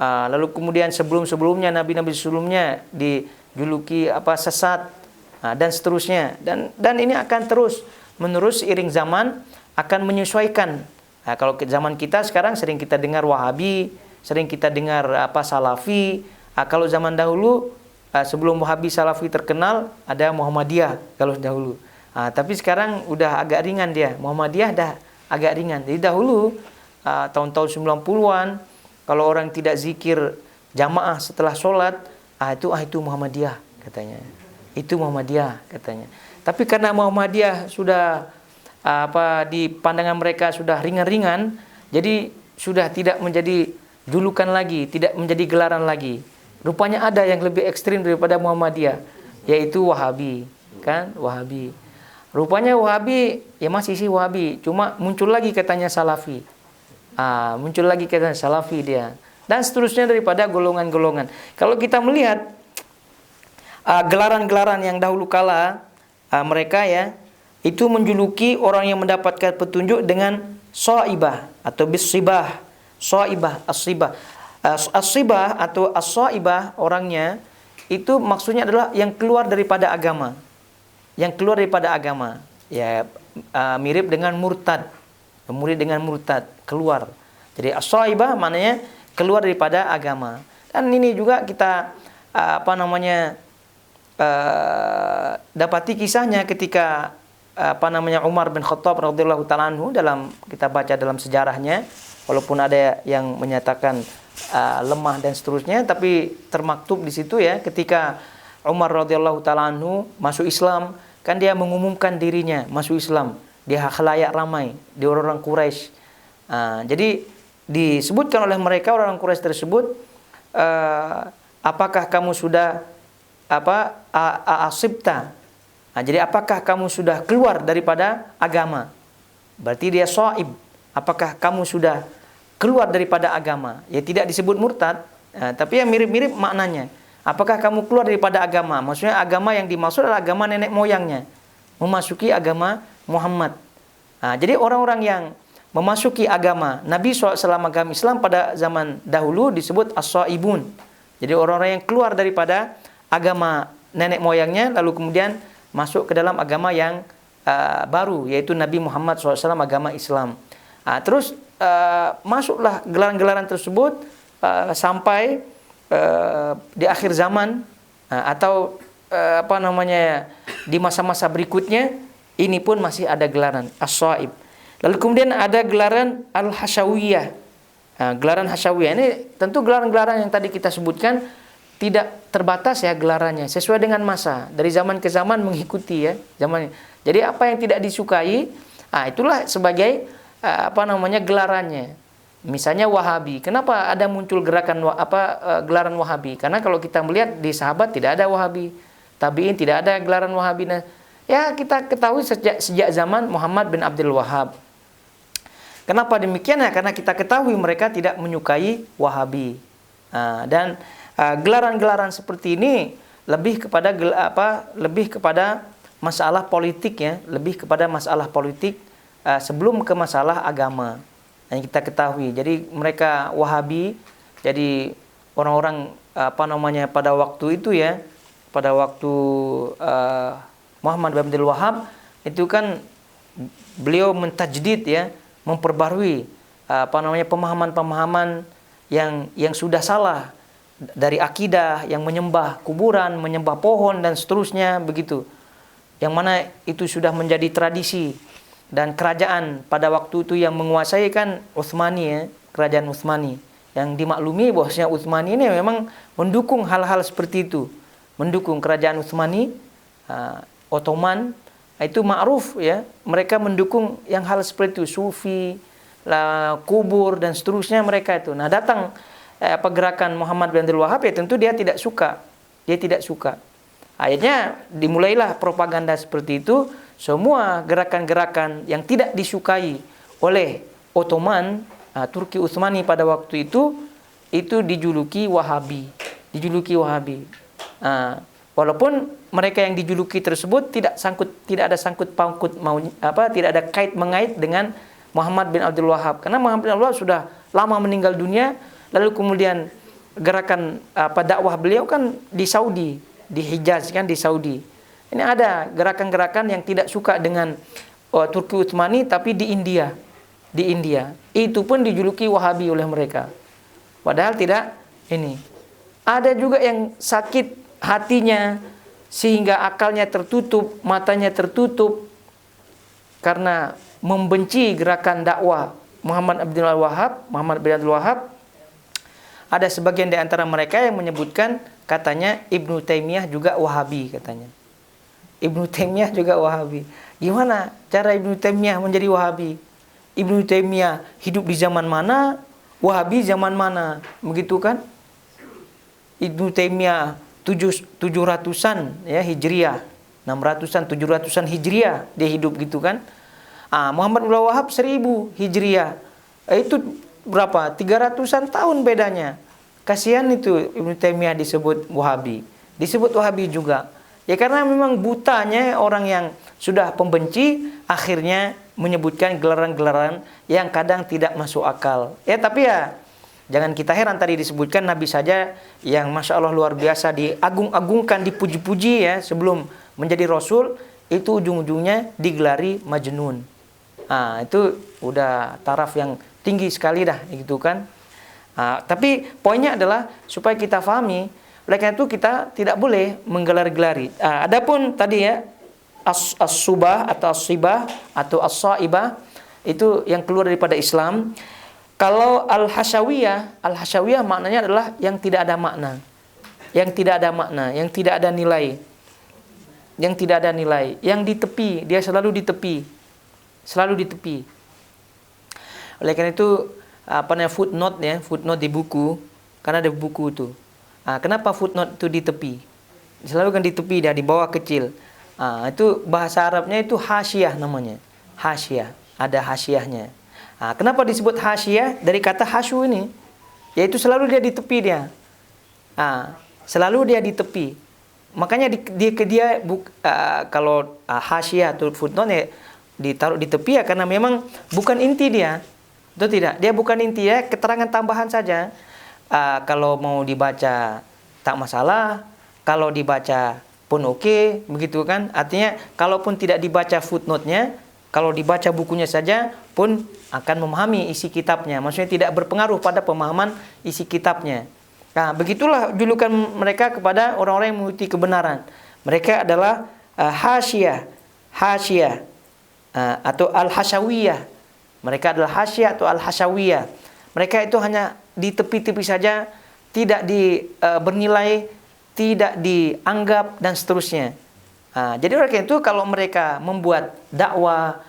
Lalu kemudian sebelumnya Nabi-Nabi sebelumnya dijuluki sesat dan seterusnya. Dan ini akan terus menerus seiring zaman akan menyesuaikan. Kalau zaman kita sekarang sering kita dengar Wahabi, sering kita dengar Salafi. Kalau zaman dahulu sebelum Wahabi Salafi terkenal ada Muhammadiyah kalau dahulu. Tapi sekarang udah agak ringan dia. Muhammadiyah dah agak ringan. Jadi dahulu tahun-tahun 90-an kalau orang tidak zikir jamaah setelah sholat, itu Muhammadiyah katanya. Itu Muhammadiyah katanya. Tapi karena Muhammadiyah sudah di pandangan mereka sudah ringan-ringan, jadi sudah tidak menjadi julukan lagi, tidak menjadi gelaran lagi. Rupanya ada yang lebih ekstrim daripada Muhammadiyah, yaitu Wahabi, kan? Wahabi. Rupanya Wahabi ya masih sih Wahabi, cuma muncul lagi katanya Salafi. Muncul lagi katanya Salafi dia. Dan seterusnya daripada golongan-golongan. Kalau kita melihat gelaran-gelaran yang dahulu kala mereka ya itu menjuluki orang yang mendapatkan petunjuk dengan shaibah atau bis-sibah. Shaibah, as-sibah. As-sibah atau as-shaibah orangnya itu maksudnya adalah yang keluar daripada agama. Yang keluar daripada agama. Ya, mirip dengan murtad. Mirip dengan murtad, keluar. Jadi as-shaibah maknanya keluar daripada agama. Dan ini juga kita dapati kisahnya ketika Umar bin Khattab radhiyallahu ta'ala anhu, dalam kita baca dalam sejarahnya, walaupun ada yang menyatakan lemah dan seterusnya, tapi termaktub di situ ya, ketika Umar radhiyallahu ta'ala anhu masuk Islam, kan dia mengumumkan dirinya masuk Islam di khalayak ramai, di orang-orang Quraisy. Jadi disebutkan oleh mereka orang-orang Quraisy tersebut, apakah kamu sudah asibta? Jadi apakah kamu sudah keluar daripada agama? Berarti dia shaib. Apakah kamu sudah keluar daripada agama? Ya tidak disebut murtad, tapi yang mirip-mirip maknanya. Apakah kamu keluar daripada agama? Maksudnya agama yang dimaksud adalah agama nenek moyangnya, memasuki agama Muhammad. Jadi orang-orang yang memasuki agama Nabi SAW, agama Islam pada zaman dahulu disebut as-shaibun. Jadi orang-orang yang keluar daripada agama nenek moyangnya lalu kemudian masuk ke dalam agama yang baru, yaitu Nabi Muhammad SAW, agama Islam. Terus masuklah gelaran-gelaran tersebut sampai di akhir zaman atau di masa-masa berikutnya, ini pun masih ada gelaran as-shaib. Lalu kemudian ada gelaran al-hasyawiyah. Gelaran hasyawiyah ini tentu gelaran-gelaran yang tadi kita sebutkan tidak terbatas ya gelarannya, sesuai dengan masa, dari zaman ke zaman mengikuti ya zaman. Jadi apa yang tidak disukai, itulah sebagai gelarannya. Misalnya Wahabi. Kenapa ada muncul gerakan gelaran Wahabi? Karena kalau kita melihat di sahabat tidak ada Wahabi, tabi'in tidak ada gelaran Wahabi. Nah, ya kita ketahui sejak zaman Muhammad bin Abdul Wahhab. Kenapa demikian ya? Karena kita ketahui mereka tidak menyukai Wahabi. Dan Gelaran-gelaran seperti ini lebih kepada lebih kepada masalah politik ya, lebih kepada masalah politik sebelum ke masalah agama yang kita ketahui. Jadi mereka Wahabi, jadi orang-orang pada waktu itu ya, pada waktu Muhammad bin Abdul Wahab itu kan beliau mentajdid ya, memperbarui pemahaman-pemahaman yang sudah salah dari akidah yang menyembah kuburan, menyembah pohon dan seterusnya begitu. Yang mana itu sudah menjadi tradisi, dan kerajaan pada waktu itu yang menguasai kan Utsmani ya, kerajaan Utsmani. Yang dimaklumi bahwasanya Utsmani ini memang mendukung hal-hal seperti itu. Mendukung kerajaan Utsmani, Ottoman, itu ma'ruf ya, mereka mendukung yang hal seperti itu, sufi, kubur dan seterusnya mereka itu. Nah, datang gerakan Muhammad bin Abdul Wahab ya tentu dia tidak suka. Dia tidak suka. Akhirnya dimulailah propaganda seperti itu. Semua gerakan-gerakan yang tidak disukai oleh Ottoman, Turki Utsmani pada waktu itu dijuluki Wahabi. Dijuluki Wahabi. Walaupun mereka yang dijuluki tersebut tidak ada sangkut paukut tidak ada kait mengait dengan Muhammad bin Abdul Wahab, karena Muhammad bin Abdul Wahab sudah lama meninggal dunia. Lalu kemudian gerakan dakwah beliau kan di Saudi, di Hijaz kan, di Saudi. Ini ada gerakan-gerakan yang tidak suka dengan Turki Utsmani tapi di India. Di India. Itu pun dijuluki Wahabi oleh mereka. Padahal tidak ini. Ada juga yang sakit hatinya sehingga akalnya tertutup, matanya tertutup karena membenci gerakan dakwah Muhammad bin Abdul Wahab. Ada sebagian di antara mereka yang menyebutkan katanya Ibnu Taimiyah juga Wahabi katanya. Ibnu Taimiyah juga Wahabi. Gimana cara Ibnu Taimiyah menjadi Wahabi? Ibnu Taimiyah hidup di zaman mana? Wahabi zaman mana? Begitu kan? Ibnu Taimiyah 700-an ya Hijriah, 600-an 700-an Hijriah dia hidup gitu kan. Muhammad bin Wahab 1000 Hijriah. Itu berapa? 300-an tahun bedanya. Kasihan itu Ibnu Taimiyah disebut Wahabi. Disebut Wahabi juga. Ya karena memang butanya orang yang sudah pembenci akhirnya menyebutkan gelaran-gelaran yang kadang tidak masuk akal. Ya tapi ya jangan kita heran tadi disebutkan Nabi saja yang Masya Allah luar biasa diagung-agungkan, dipuji-puji ya sebelum menjadi Rasul, itu ujung-ujungnya digelari Majnun. Itu udah taraf yang tinggi sekali dah gitu kan. Tapi poinnya adalah supaya kita pahami, oleh karena itu kita tidak boleh menggelar-gelari. Adapun tadi ya as-subah atau as-sibah atau as-saibah itu yang keluar daripada Islam. Kalau al-hasyawiyah maknanya adalah yang tidak ada makna. Yang tidak ada makna, yang tidak ada nilai. Yang tidak ada nilai, yang di tepi, dia selalu di tepi. Selalu di tepi. Oleh karena itu footnote di buku, karena ada buku itu. Kenapa footnote itu di tepi? Selalu kan di tepi, dia di bawah kecil. Itu bahasa Arabnya itu hasyiyah namanya. Hasyiyah, ada hasyiyahnya. Kenapa disebut hasyiyah? Dari kata hasyu ini, yaitu selalu dia di tepi dia. Selalu dia di tepi. Makanya kalau hasyiyah atau footnote ya, ditaruh di tepi ya karena memang bukan inti dia. Itu tidak, dia bukan inti ya, keterangan tambahan saja. Kalau mau dibaca tak masalah, kalau dibaca pun oke, begitu kan? Artinya kalaupun tidak dibaca footnote-nya, kalau dibaca bukunya saja pun akan memahami isi kitabnya. Maksudnya tidak berpengaruh pada pemahaman isi kitabnya. Nah, begitulah julukan mereka kepada orang-orang yang mengikuti kebenaran. Mereka adalah hasyiyah atau al-hasyawiyah. Mereka adalah hasyiyah atau al-hasyawiyah. Mereka itu hanya di tepi-tepi saja, tidak bernilai, tidak dianggap dan seterusnya. Jadi oleh karena itu kalau mereka membuat dakwah,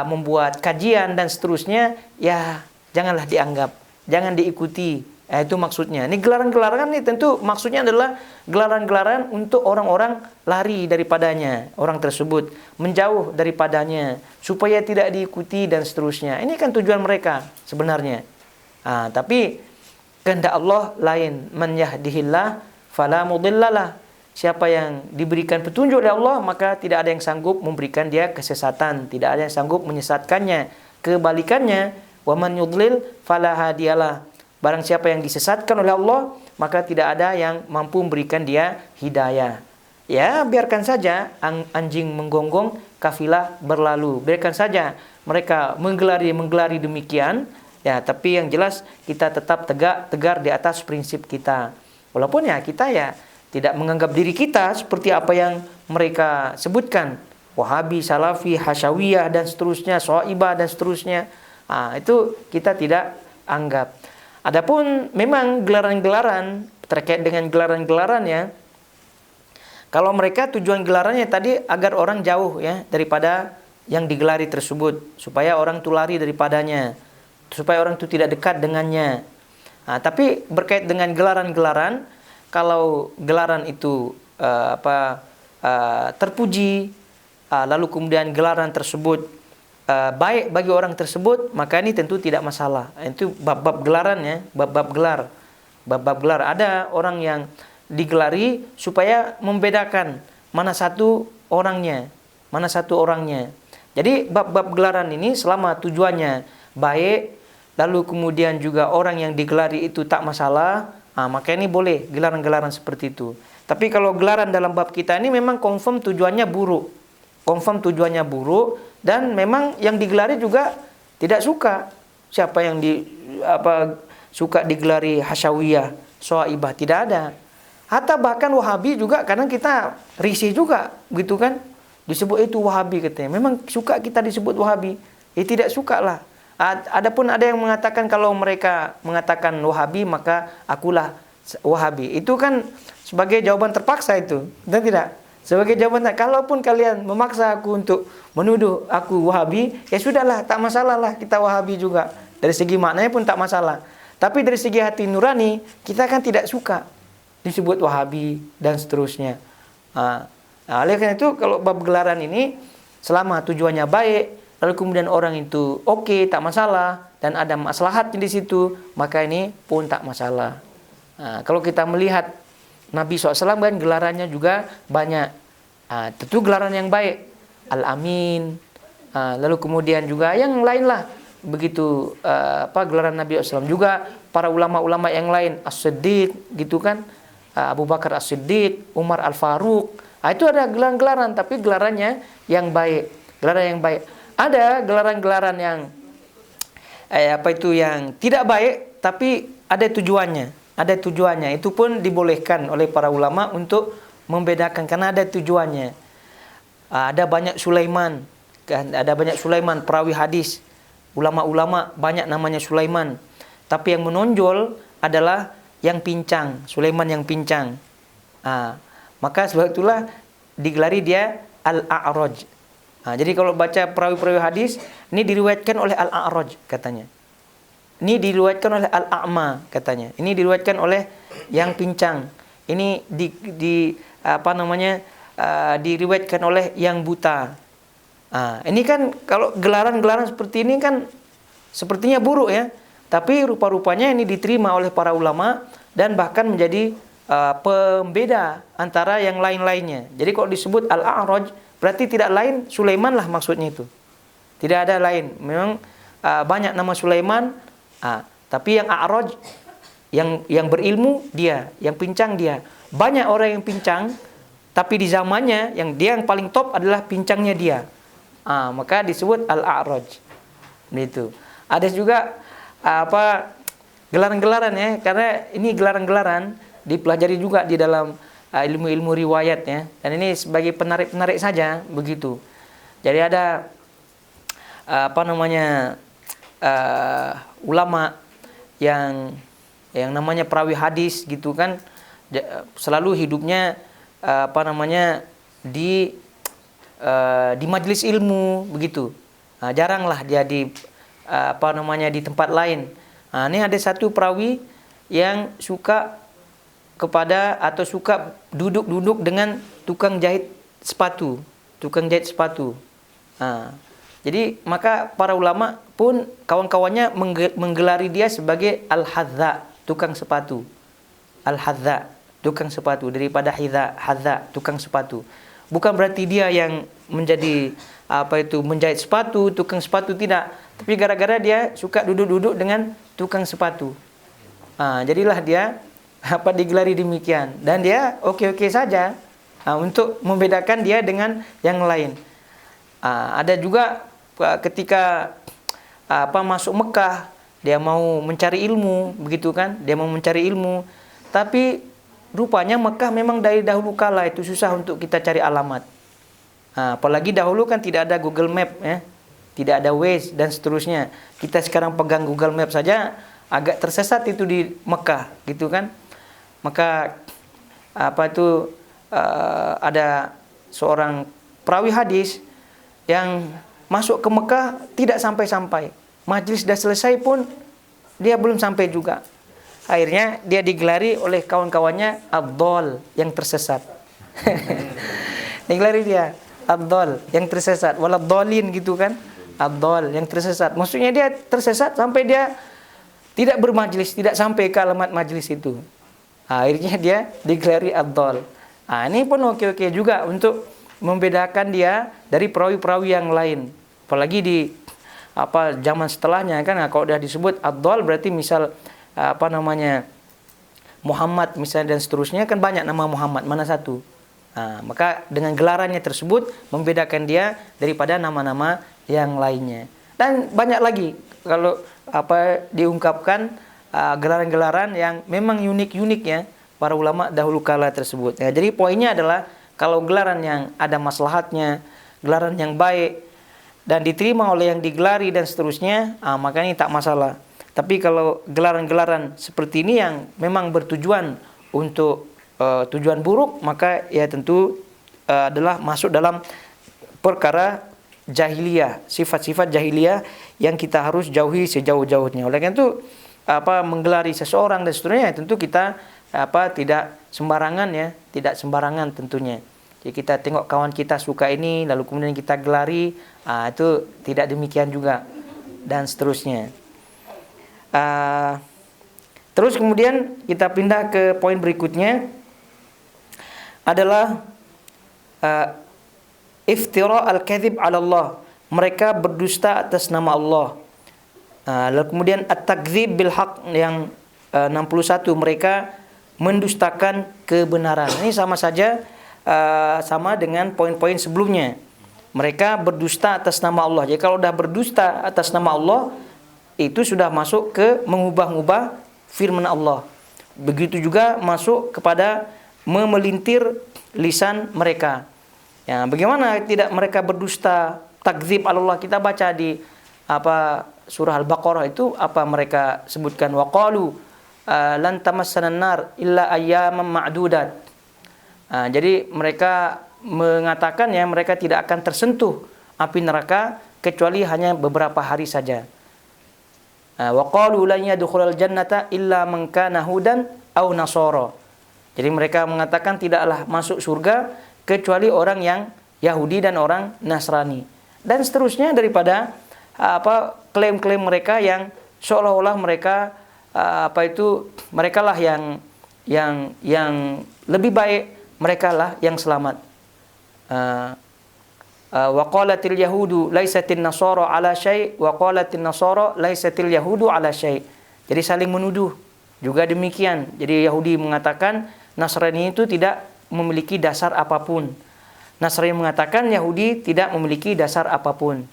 membuat kajian dan seterusnya, ya janganlah dianggap, jangan diikuti. Itu maksudnya. Ini gelaran-gelaran ini tentu maksudnya adalah gelaran-gelaran untuk orang-orang lari daripadanya, orang tersebut menjauh daripadanya supaya tidak diikuti dan seterusnya. Ini kan tujuan mereka sebenarnya. Tapi kehendak Allah lain. Man yahdihillah fala mudhillalah. Siapa yang diberikan petunjuk oleh Allah, maka tidak ada yang sanggup memberikan dia kesesatan, tidak ada yang sanggup menyesatkannya. Kebalikannya, wa man yudlil fala hadiyalah. Barang siapa yang disesatkan oleh Allah, maka tidak ada yang mampu memberikan dia hidayah. Ya, biarkan saja anjing menggonggong, kafilah berlalu. Biarkan saja mereka menggelari demikian. Ya, tapi yang jelas kita tetap tegar di atas prinsip kita. Walaupun ya kita ya tidak menganggap diri kita seperti apa yang mereka sebutkan. Wahabi, Salafi, Hasyawiyah dan seterusnya, Swaibah dan seterusnya. Itu kita tidak anggap. Adapun memang gelaran-gelaran terkait dengan gelaran-gelaran ya. Kalau mereka tujuan gelarannya tadi agar orang jauh ya daripada yang digelari tersebut, supaya orang itu lari daripadanya, supaya orang itu tidak dekat dengannya. Tapi berkait dengan gelaran-gelaran, kalau gelaran itu terpuji, lalu kemudian gelaran tersebut baik bagi orang tersebut, maka ini tentu tidak masalah. Itu bab-bab gelaran ya, bab-bab gelar. Ada orang yang digelari supaya membedakan mana satu orangnya. Jadi bab-bab gelaran ini selama tujuannya baik, lalu kemudian juga orang yang digelari itu tak masalah, maka ini boleh gelaran-gelaran seperti itu. Tapi kalau gelaran dalam bab kita ini memang confirm tujuannya buruk. Dan memang yang digelari juga tidak suka. Siapa yang suka digelari Hasyawiyah, Swaibah, tidak ada. Hatta bahkan Wahabi juga kadang kita risih juga, gitu kan? Disebut itu Wahabi katanya. Memang suka kita disebut Wahabi. Tidak suka lah. Adapun ada yang mengatakan kalau mereka mengatakan Wahabi maka akulah Wahabi. Itu kan sebagai jawaban terpaksa itu. Dan tidak. Sebagai jawaban, kalaupun kalian memaksa aku untuk menuduh aku Wahabi, ya sudahlah, tak masalah lah kita Wahabi juga. Dari segi maknanya pun tak masalah. Tapi dari segi hati nurani, kita kan tidak suka disebut Wahabi dan seterusnya. Oleh karena itu kalau bab gelaran ini selama tujuannya baik, lalu kemudian orang itu oke, tak masalah, dan ada maslahat di situ, maka ini pun tak masalah. Kalau kita melihat Nabi SAW kan gelarannya juga banyak. Tentu gelaran yang baik, Al-Amin, lalu kemudian juga yang lain lah. Begitu gelaran Nabi SAW juga para ulama-ulama yang lain, As-Siddiq gitu kan, Abu Bakar As-Siddiq, Umar Al-Faruq. Itu ada gelaran-gelaran, tapi gelarannya yang baik. Gelaran yang baik. Ada gelaran-gelaran yang yang tidak baik, tapi ada tujuannya. Itu pun dibolehkan oleh para ulama untuk membedakan karena ada tujuannya. Ada banyak Sulaiman, kan? Ada banyak Sulaiman perawi hadis. Ulama-ulama banyak namanya Sulaiman. Tapi yang menonjol adalah yang pincang, Sulaiman yang pincang. Maka sebab itulah digelari dia Al-A'raj. Jadi kalau baca perawi-perawi hadis, ini diriwayatkan oleh Al-A'raj katanya. Ini diriwayatkan oleh Al-A'ma katanya. Ini diriwayatkan oleh yang pincang. Ini diriwayatkan oleh yang buta. Ini kan kalau gelaran-gelaran seperti ini kan sepertinya buruk ya. Tapi rupa-rupanya ini diterima oleh para ulama dan bahkan menjadi pembeda antara yang lain-lainnya. Jadi kalau disebut Al-A'raj berarti tidak lain Sulaiman lah maksudnya itu. Tidak ada lain. Memang banyak nama Sulaiman. Tapi yang A'raj, yang berilmu dia, yang pincang dia. Banyak orang yang pincang, tapi di zamannya yang paling top adalah pincangnya dia. Maka disebut Al-A'raj. Itu. Ada juga gelaran-gelaran ya, karena ini gelaran-gelaran dipelajari juga di dalam ilmu-ilmu riwayat ya. Dan ini sebagai penarik-penarik saja begitu. Jadi ada ulama yang namanya perawi hadis gitu kan, selalu hidupnya di majelis ilmu begitu. Jaranglah dia di tempat lain. Ini ada satu perawi yang suka duduk dengan tukang jahit sepatu. Jadi maka para ulama pun kawan-kawannya menggelari dia sebagai Al-Hadza. tukang sepatu. Al-hadza, tukang sepatu, daripada hadza, tukang sepatu. Bukan berarti dia yang menjadi menjahit sepatu, tukang sepatu, tidak. Tapi gara-gara dia suka duduk-duduk dengan tukang sepatu. Jadilah dia digelari demikian, dan dia oke-oke saja untuk membedakan dia dengan yang lain. Ada juga ketika masuk Mekah, dia mau mencari ilmu, begitu kan? Dia mau mencari ilmu, tapi rupanya Mekah memang dari dahulu kala itu susah untuk kita cari alamat. Apalagi dahulu kan tidak ada Google Map, ya, tidak ada Waze dan seterusnya. Kita sekarang pegang Google Map saja agak tersesat itu di Mekah, gitu kan? Maka ada seorang perawi hadis yang masuk ke Mekah tidak sampai-sampai. Majlis sudah selesai pun dia belum sampai juga. Akhirnya dia digelari oleh kawan-kawannya ad-dhal, yang tersesat. Digelari dia ad-dhal, yang tersesat, walad-dhalin, gitu kan? Ad-dhal, yang tersesat. Maksudnya dia tersesat sampai dia tidak bermajlis, tidak sampai ke alamat majlis itu. Akhirnya dia digelari ad-dhal. Ini pun oke-oke juga untuk membedakan dia dari perawi-perawi yang lain. Apalagi di zaman setelahnya kan, kalau udah disebut ad-dhal berarti misal Muhammad misalnya dan seterusnya, kan banyak nama Muhammad, mana satu. Maka dengan gelarannya tersebut membedakan dia daripada nama-nama yang lainnya. Dan banyak lagi kalau diungkapkan gelaran-gelaran yang memang unik-unik ya para ulama dahulu kala tersebut. Ya, jadi poinnya adalah kalau gelaran yang ada maslahatnya, gelaran yang baik dan diterima oleh yang digelari dan seterusnya, maka ini tak masalah. Tapi kalau gelaran-gelaran seperti ini yang memang bertujuan untuk tujuan buruk, maka ya tentu adalah masuk dalam perkara jahiliyah, sifat-sifat jahiliyah yang kita harus jauhi sejauh-jauhnya. Oleh karena itu menggelari seseorang dan seterusnya tentu kita tidak sembarangan ya, tidak sembarangan tentunya. Jadi kita tengok kawan kita suka ini lalu kemudian kita gelari, itu tidak demikian juga dan seterusnya. Terus kemudian kita pindah ke poin berikutnya adalah iftira al-kadhib 'ala Allah. Mereka berdusta atas nama Allah. Lalu kemudian at-takdzib bil haq yang 61, mereka mendustakan kebenaran. Ini sama saja sama dengan poin-poin sebelumnya. Mereka berdusta atas nama Allah. Jadi kalau sudah berdusta atas nama Allah, itu sudah masuk ke mengubah-ubah firman Allah. Begitu juga masuk kepada memelintir lisan mereka. Ya, bagaimana tidak mereka berdusta, takdzib Allah? Kita baca di surah Al-Baqarah itu mereka sebutkan, waqalu lan tamassana an-nar illa ayyaman ma'dudat. Jadi mereka mengatakan ya mereka tidak akan tersentuh api neraka kecuali hanya beberapa hari saja. Wa qalu lan yadkhulal jannata illa man kana hudan aw nasara. Jadi mereka mengatakan tidaklah masuk surga kecuali orang yang Yahudi dan orang Nasrani. Dan seterusnya daripada klaim-klaim mereka yang seolah-olah mereka mereka lah yang lebih baik, mereka lah yang selamat. Wa qalatil yahudu laisatin nasara ala syai' wa qalatin nasara laisatil yahudu ala syai'. Jadi saling menuduh. Juga demikian. Jadi Yahudi mengatakan Nasrani itu tidak memiliki dasar apapun. Nasrani mengatakan Yahudi tidak memiliki dasar apapun.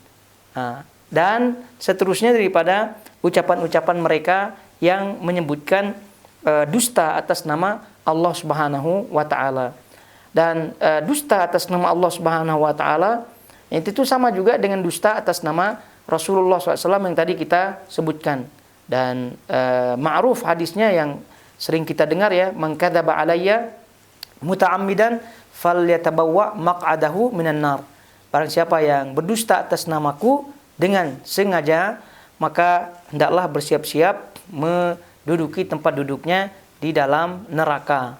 Dan seterusnya daripada ucapan-ucapan mereka yang menyebutkan dusta atas nama Allah Subhanahu wa taala. Dan dusta atas nama Allah Subhanahu wa taala itu sama juga dengan dusta atas nama Rasulullah SAW yang tadi kita sebutkan. Dan ma'ruf hadisnya yang sering kita dengar ya, man kadzaba alayya muta'ammidan falyatabawwa maq'adahu minan nar. Barang siapa yang berdusta atas namaku dengan sengaja, maka hendaklah bersiap-siap menduduki tempat duduknya di dalam neraka.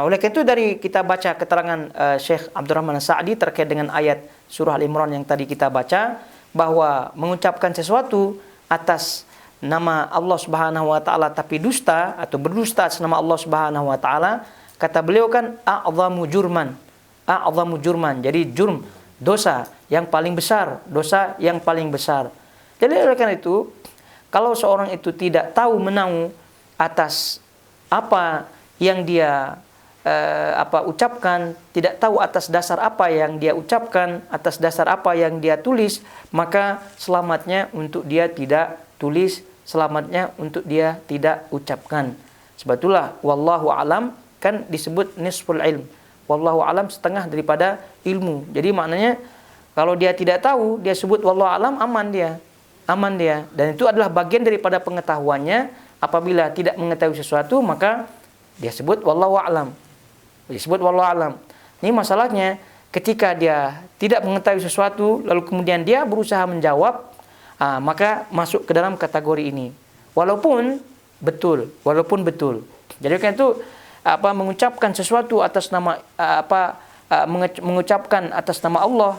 Oleh karena itu dari kita baca keterangan Syekh Abdurrahman Sa'di terkait dengan ayat surah Al-Imran yang tadi kita baca, bahwa mengucapkan sesuatu atas nama Allah Subhanahu wa taala tapi dusta atau berdusta atas nama Allah Subhanahu wa taala, kata beliau kan a'zamu jurman. A'zamu jurman. Jadi jurm, dosa yang paling besar, dosa yang paling besar. Jadi oleh karena itu, kalau seorang itu tidak tahu menahu atas apa yang dia ucapkan, tidak tahu atas dasar apa yang dia ucapkan, atas dasar apa yang dia tulis, maka selamatnya untuk dia tidak tulis, selamatnya untuk dia tidak ucapkan. Sebab itulah wallahu alam kan disebut nisful ilm. Wallahu alam setengah daripada ilmu. Jadi maknanya kalau dia tidak tahu, dia sebut wallahu alam, aman dia. Aman dia. Dan itu adalah bagian daripada pengetahuannya. Apabila tidak mengetahui sesuatu, maka dia sebut wallahu alam. Disebut wallahu alam. Ini masalahnya ketika dia tidak mengetahui sesuatu lalu kemudian dia berusaha menjawab, maka masuk ke dalam kategori ini. Walaupun betul. Jadi kan itu mengucapkan sesuatu atas nama mengucapkan atas nama Allah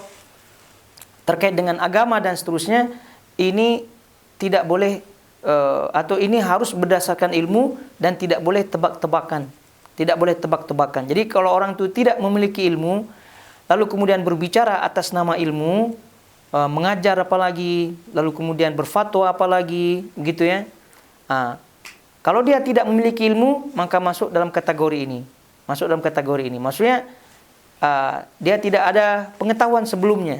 terkait dengan agama dan seterusnya, ini tidak boleh atau ini harus berdasarkan ilmu dan tidak boleh tebak-tebakan. Tidak boleh tebak-tebakan. Jadi kalau orang itu tidak memiliki ilmu, lalu kemudian berbicara atas nama ilmu, mengajar apalagi, lalu kemudian berfatwa apalagi, gitu ya. Kalau dia tidak memiliki ilmu, maka masuk dalam kategori ini. Maksudnya dia tidak ada pengetahuan sebelumnya.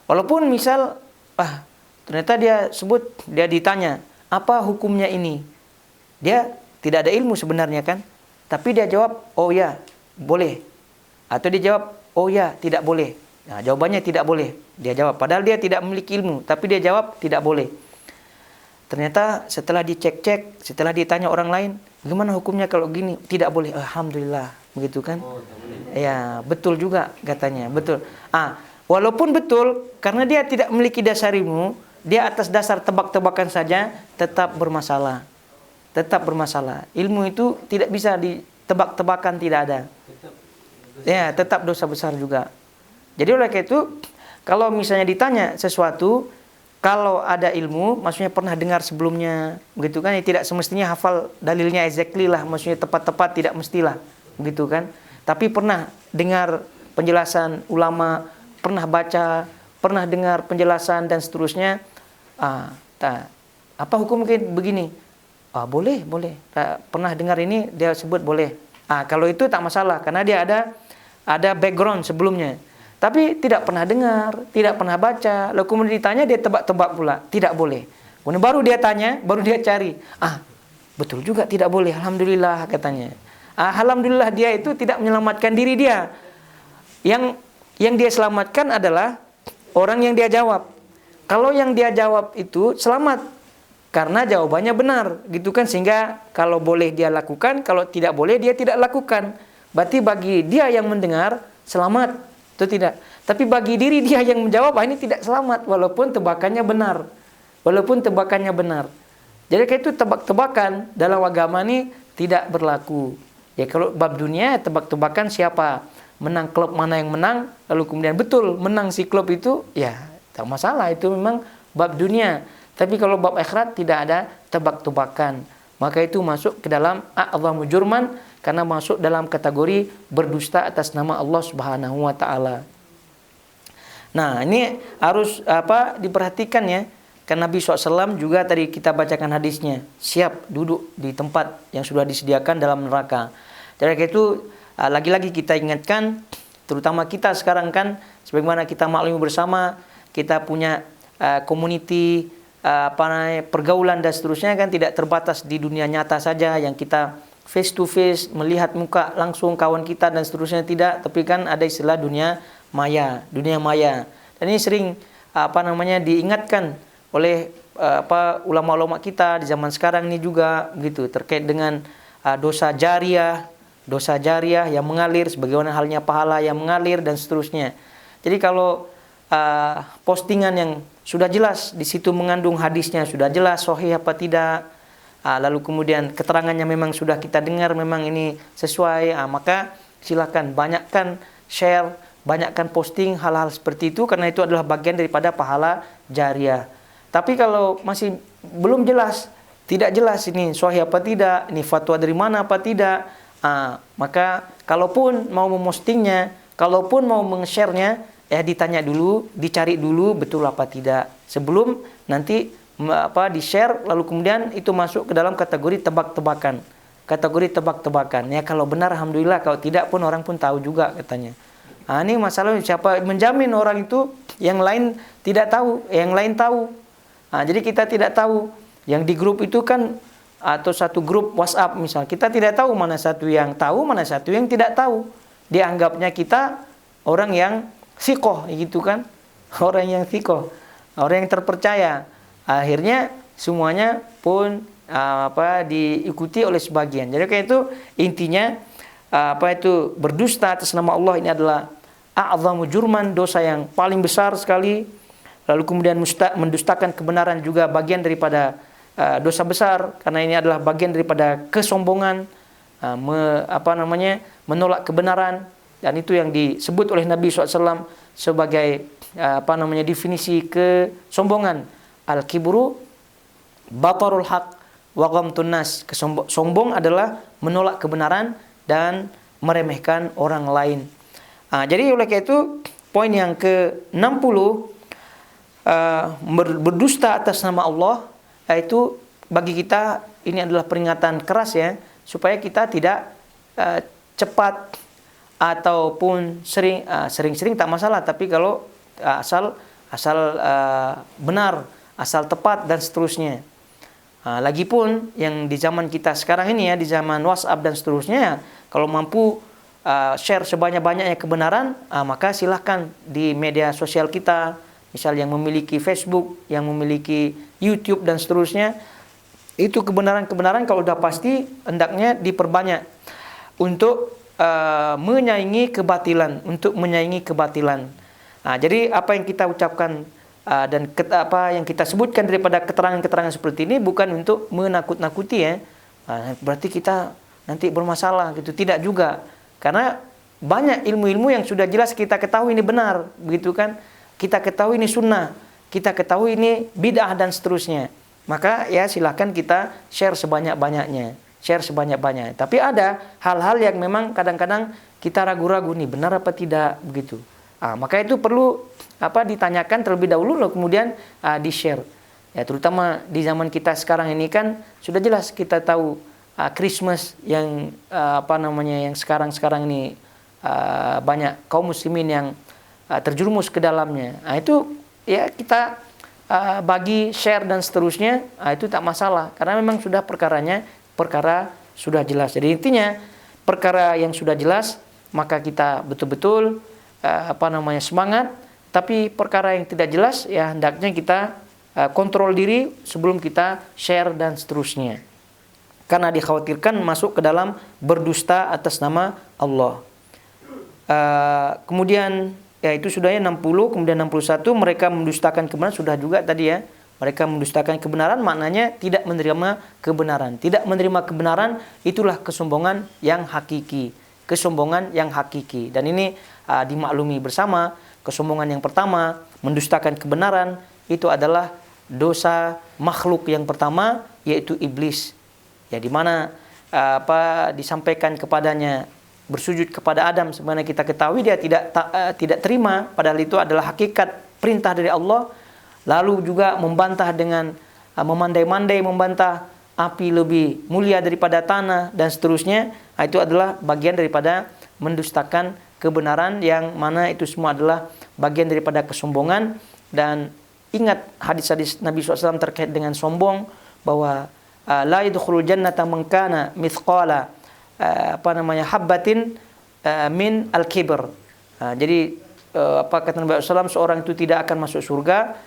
Walaupun misal, ternyata dia ditanya, apa hukumnya ini? Dia tidak ada ilmu sebenarnya kan, tapi dia jawab, oh ya, boleh. Atau dia jawab, oh ya, tidak boleh. Nah, jawabannya tidak boleh. Dia jawab, padahal dia tidak memiliki ilmu, tapi dia jawab tidak boleh. Ternyata setelah dicek-cek, setelah ditanya orang lain, gimana hukumnya kalau gini? Tidak boleh. Alhamdulillah, begitu kan? Ya, betul juga katanya, betul. Walaupun betul, karena dia tidak memiliki dasar ilmu, dia atas dasar tebak-tebakan saja tetap bermasalah. Ilmu itu tidak bisa ditebak-tebakan, tidak ada. Ya, tetap dosa besar juga. Jadi oleh karena itu, kalau misalnya ditanya sesuatu, kalau ada ilmu, maksudnya pernah dengar sebelumnya, begitu kan? Ya, tidak semestinya hafal dalilnya exactly lah, maksudnya tepat-tepat tidak mestilah, begitu kan? Tapi pernah dengar penjelasan ulama, pernah baca, pernah dengar penjelasan dan seterusnya. Apa hukum begini? Boleh. Pernah dengar ini, dia sebut boleh. Kalau itu tak masalah, karena dia ada background sebelumnya. Tapi tidak pernah dengar, tidak pernah baca, lalu kemudian ditanya dia tebak-tebak pula, tidak boleh. Kemudian baru dia tanya, baru dia cari. Betul juga tidak boleh, alhamdulillah katanya. Alhamdulillah dia itu tidak menyelamatkan diri dia. Yang dia selamatkan adalah orang yang dia jawab. Kalau yang dia jawab itu selamat, karena jawabannya benar, gitu kan? Sehingga kalau boleh dia lakukan, kalau tidak boleh dia tidak lakukan. Berarti bagi dia yang mendengar selamat, itu tidak. Tapi bagi diri dia yang menjawab, ini tidak selamat walaupun tebakannya benar. Jadi kayak itu tebak-tebakan dalam agama ini tidak berlaku. Ya kalau bab dunia tebak-tebakan siapa menang, klub mana yang menang, lalu kemudian betul menang si klub itu, ya tak masalah, itu memang bab dunia. Tapi kalau bab akhirat tidak ada tebak-tebakan, maka itu masuk ke dalam a'zamu jurman, karena masuk dalam kategori berdusta atas nama Allah Subhanahu wa taala. Nah, ini harus diperhatikan ya. Karena Nabi SAW juga tadi kita bacakan hadisnya, siap duduk di tempat yang sudah disediakan dalam neraka. Jadi itu lagi-lagi kita ingatkan, terutama kita sekarang kan, sebagaimana kita maklumi bersama, kita punya community, pergaulan dan seterusnya kan tidak terbatas di dunia nyata saja yang kita face to face melihat muka langsung kawan kita dan seterusnya, tidak, tapi kan ada istilah dunia maya. Dan ini sering diingatkan oleh ulama-ulama kita di zaman sekarang ini juga begitu, terkait dengan dosa jariah yang mengalir, sebagaimana halnya pahala yang mengalir dan seterusnya. Jadi kalau postingan yang sudah jelas di situ mengandung hadisnya, sudah jelas sahih apa tidak, lalu kemudian keterangannya memang sudah kita dengar memang ini sesuai, maka silakan banyakkan share, banyakkan posting hal-hal seperti itu, karena itu adalah bagian daripada pahala jariah. Tapi kalau masih belum jelas, tidak jelas ini sahih apa tidak, ini fatwa dari mana apa tidak, maka kalaupun mau memostingnya, kalaupun mau meng-share-nya, ya ditanya dulu, dicari dulu betul apa tidak, sebelum nanti di-share lalu kemudian itu masuk ke dalam kategori tebak-tebakan. Kategori tebak-tebakan. Ya kalau benar alhamdulillah, kalau tidak pun orang pun tahu juga katanya. Ini masalahnya siapa menjamin orang itu yang lain tidak tahu, yang lain tahu. Jadi kita tidak tahu. Yang di grup itu kan atau satu grup WhatsApp misal, kita tidak tahu mana satu yang tahu, mana satu yang tidak tahu. Dianggapnya kita orang yang thiqah gitu kan. Orang yang thiqah, orang yang terpercaya. Akhirnya semuanya pun diikuti oleh sebagian. Jadi kayak itu intinya berdusta atas nama Allah ini adalah a'zamu jurman, dosa yang paling besar sekali. Lalu kemudian mendustakan kebenaran juga bagian daripada dosa besar, karena ini adalah bagian daripada kesombongan, menolak kebenaran, dan itu yang disebut oleh Nabi SAW sebagai definisi kesombongan. Al-kibru batarul haq wa ghamtun nas. Sombong adalah menolak kebenaran dan meremehkan orang lain. Jadi oleh karena itu poin yang ke-60, berdusta atas nama Allah, itu bagi kita ini adalah peringatan keras ya, supaya kita tidak cepat ataupun sering-sering tak masalah, tapi kalau asal benar, asal tepat dan seterusnya. Lagipun yang di zaman kita sekarang ini ya, di zaman WhatsApp dan seterusnya, kalau mampu share sebanyak-banyaknya kebenaran, maka silahkan di media sosial kita, misal yang memiliki Facebook, yang memiliki YouTube dan seterusnya, itu kebenaran-kebenaran kalau sudah pasti hendaknya diperbanyak untuk menyaingi kebatilan, jadi apa yang kita ucapkan dan apa yang kita sebutkan daripada keterangan-keterangan seperti ini bukan untuk menakut-nakuti ya. Berarti kita nanti bermasalah gitu, tidak juga. Karena banyak ilmu-ilmu yang sudah jelas kita ketahui ini benar, begitu kan? Kita ketahui ini sunnah, kita ketahui ini bid'ah dan seterusnya. Maka ya silahkan kita share sebanyak-banyaknya, Tapi ada hal-hal yang memang kadang-kadang kita ragu-ragu nih benar apa tidak begitu. Maka itu perlu ditanyakan terlebih dahulu lalu kemudian di-share. Ya terutama di zaman kita sekarang ini kan sudah jelas kita tahu Christmas yang yang sekarang ini banyak kaum muslimin yang terjerumus ke dalamnya. Itu ya kita bagi, share dan seterusnya, itu tak masalah karena memang sudah perkara sudah jelas. Jadi intinya perkara yang sudah jelas maka kita betul-betul semangat. Tapi perkara yang tidak jelas ya hendaknya kita kontrol diri sebelum kita share dan seterusnya. Karena dikhawatirkan masuk ke dalam berdusta atas nama Allah. Kemudian ya itu sudah ya 60, kemudian 61 mereka mendustakan kebenaran, sudah juga tadi ya. Mereka mendustakan kebenaran maknanya tidak menerima kebenaran. Tidak menerima kebenaran itulah kesombongan yang hakiki. Dan ini dimaklumi bersama. Kesombongan yang pertama, mendustakan kebenaran, itu adalah dosa makhluk yang pertama, yaitu iblis. Ya di mana disampaikan kepadanya bersujud kepada Adam, sebenarnya kita ketahui dia tidak terima, padahal itu adalah hakikat perintah dari Allah. Lalu juga membantah dengan memandai-mandai membantah api lebih mulia daripada tanah dan seterusnya. Itu adalah bagian daripada mendustakan kebenaran, yang mana itu semua adalah bagian daripada kesombongan. Dan ingat hadis-hadis Nabi SAW terkait dengan sombong, bahwa la yadkhulul jannata man kana mithqala habbatin min al-kibr. Jadi kata Nabi SAW, seorang itu tidak akan masuk surga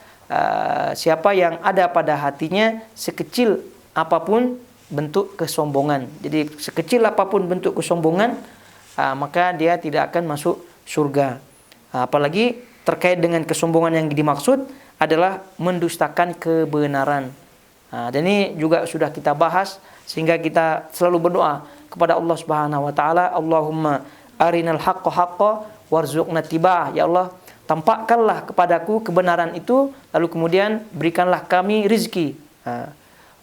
siapa yang ada pada hatinya sekecil apapun bentuk kesombongan. Jadi sekecil apapun bentuk kesombongan, maka dia tidak akan masuk surga. Apalagi terkait dengan kesombongan yang dimaksud adalah mendustakan kebenaran. Dan ini juga sudah kita bahas, sehingga kita selalu berdoa kepada Allah Subhanahu wa taala, Allahumma arinal haqqa haqqa warzuqna tiba'ah. Ya Allah, tampakkanlah kepadaku kebenaran itu, lalu kemudian berikanlah kami rizki.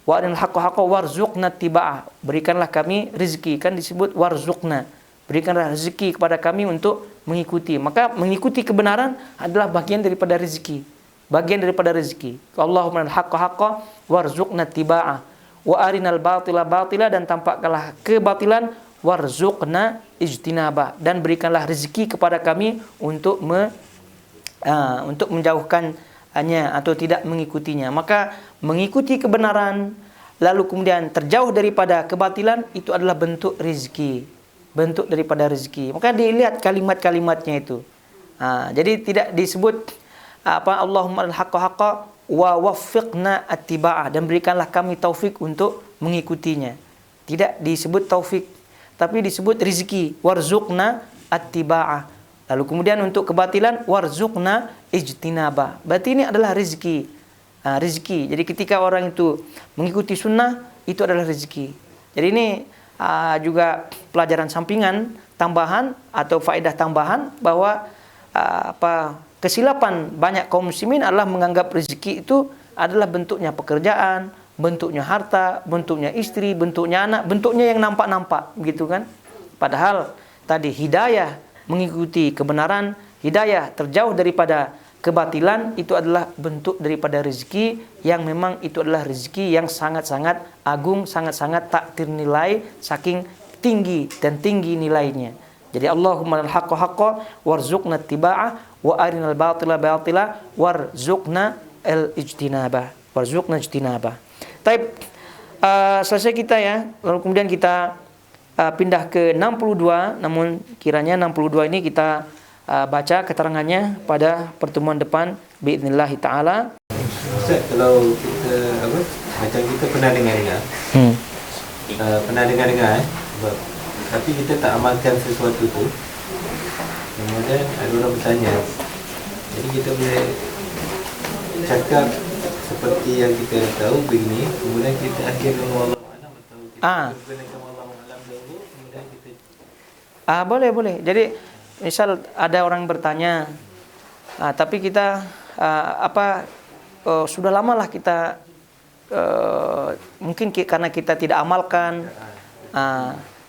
Wa arinal haqqa haqqa warzuqna tiba'ah, berikanlah kami rizki, kan disebut warzuqna, berikanlah rezeki kepada kami untuk mengikuti. Maka mengikuti kebenaran adalah bagian daripada rezeki, bagian daripada rezeki. Allahumma arinal haqqa haqqa warzuqna tiba'ah wa arinal batila batila, dan tampakkanlah kebatilan, warzuqna ijtinabah, dan berikanlah rezeki kepada kami untuk untuk menjauhkannya atau tidak mengikutinya. Maka mengikuti kebenaran lalu kemudian terjauh daripada kebatilan itu adalah bentuk rezeki, bentuk daripada rezeki. Maka dilihat kalimat-kalimatnya itu. Jadi tidak disebut Allahumma al-haqqa haqqa wa waffiqna attiba'ah, dan berikanlah kami taufik untuk mengikutinya. Tidak disebut taufik, tapi disebut rezeki, warzuqna attiba'ah. Lalu kemudian untuk kebatilan, warzuqna ijtinabah. Berarti ini adalah rezeki. Rezeki. Jadi ketika orang itu mengikuti sunnah, itu adalah rezeki. Jadi ini juga pelajaran sampingan tambahan atau faedah tambahan bahwa kesilapan banyak kaum muslimin adalah menganggap rezeki itu adalah bentuknya pekerjaan, bentuknya harta, bentuknya istri, bentuknya anak, bentuknya yang nampak-nampak, begitu kan? Padahal tadi hidayah mengikuti kebenaran, hidayah terjauh daripada kebatilan, itu adalah bentuk daripada rezeki yang memang itu adalah rezeki yang sangat-sangat agung, sangat-sangat tak ternilai, saking tinggi dan tinggi nilainya. Jadi Allahumma al-haqqa haqqa warzuqna tiba'ah wa arinal batila batila warzuqna al-ijtinabah. Warzuqna ijtinabah. Taib, selesai kita ya. Lalu kemudian kita pindah ke 62, namun kiranya 62 ini kita baca keterangannya pada pertemuan depan biidznillah taala. Ustaz, kalau kita macam kita pernah dengar-dengar. Pernah dengar-dengar tapi kita tak amalkan sesuatu tu. Kemudian ada orang bertanya. Jadi kita boleh cakap seperti yang kita tahu begini, kemudian kita akhirnya Allah alam atau kita boleh. Jadi misal ada orang bertanya, tapi kita sudah lamalah kita mungkin karena kita tidak amalkan,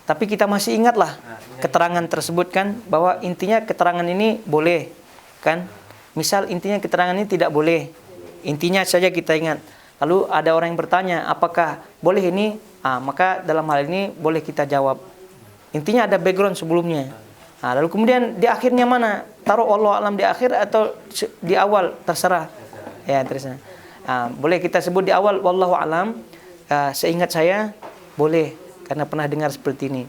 tapi kita masih ingatlah keterangan tersebut kan, bahwa intinya keterangan ini boleh kan. Misal intinya keterangan ini tidak boleh, intinya saja kita ingat. Lalu ada orang yang bertanya, apakah boleh ini? Maka dalam hal ini boleh kita jawab. Intinya ada background sebelumnya. Lalu kemudian di akhirnya mana? Taruh Allah alam di akhir atau di awal, terserah. Ya, terserah. Boleh kita sebut di awal wallahu alam. Seingat saya boleh, karena pernah dengar seperti ini.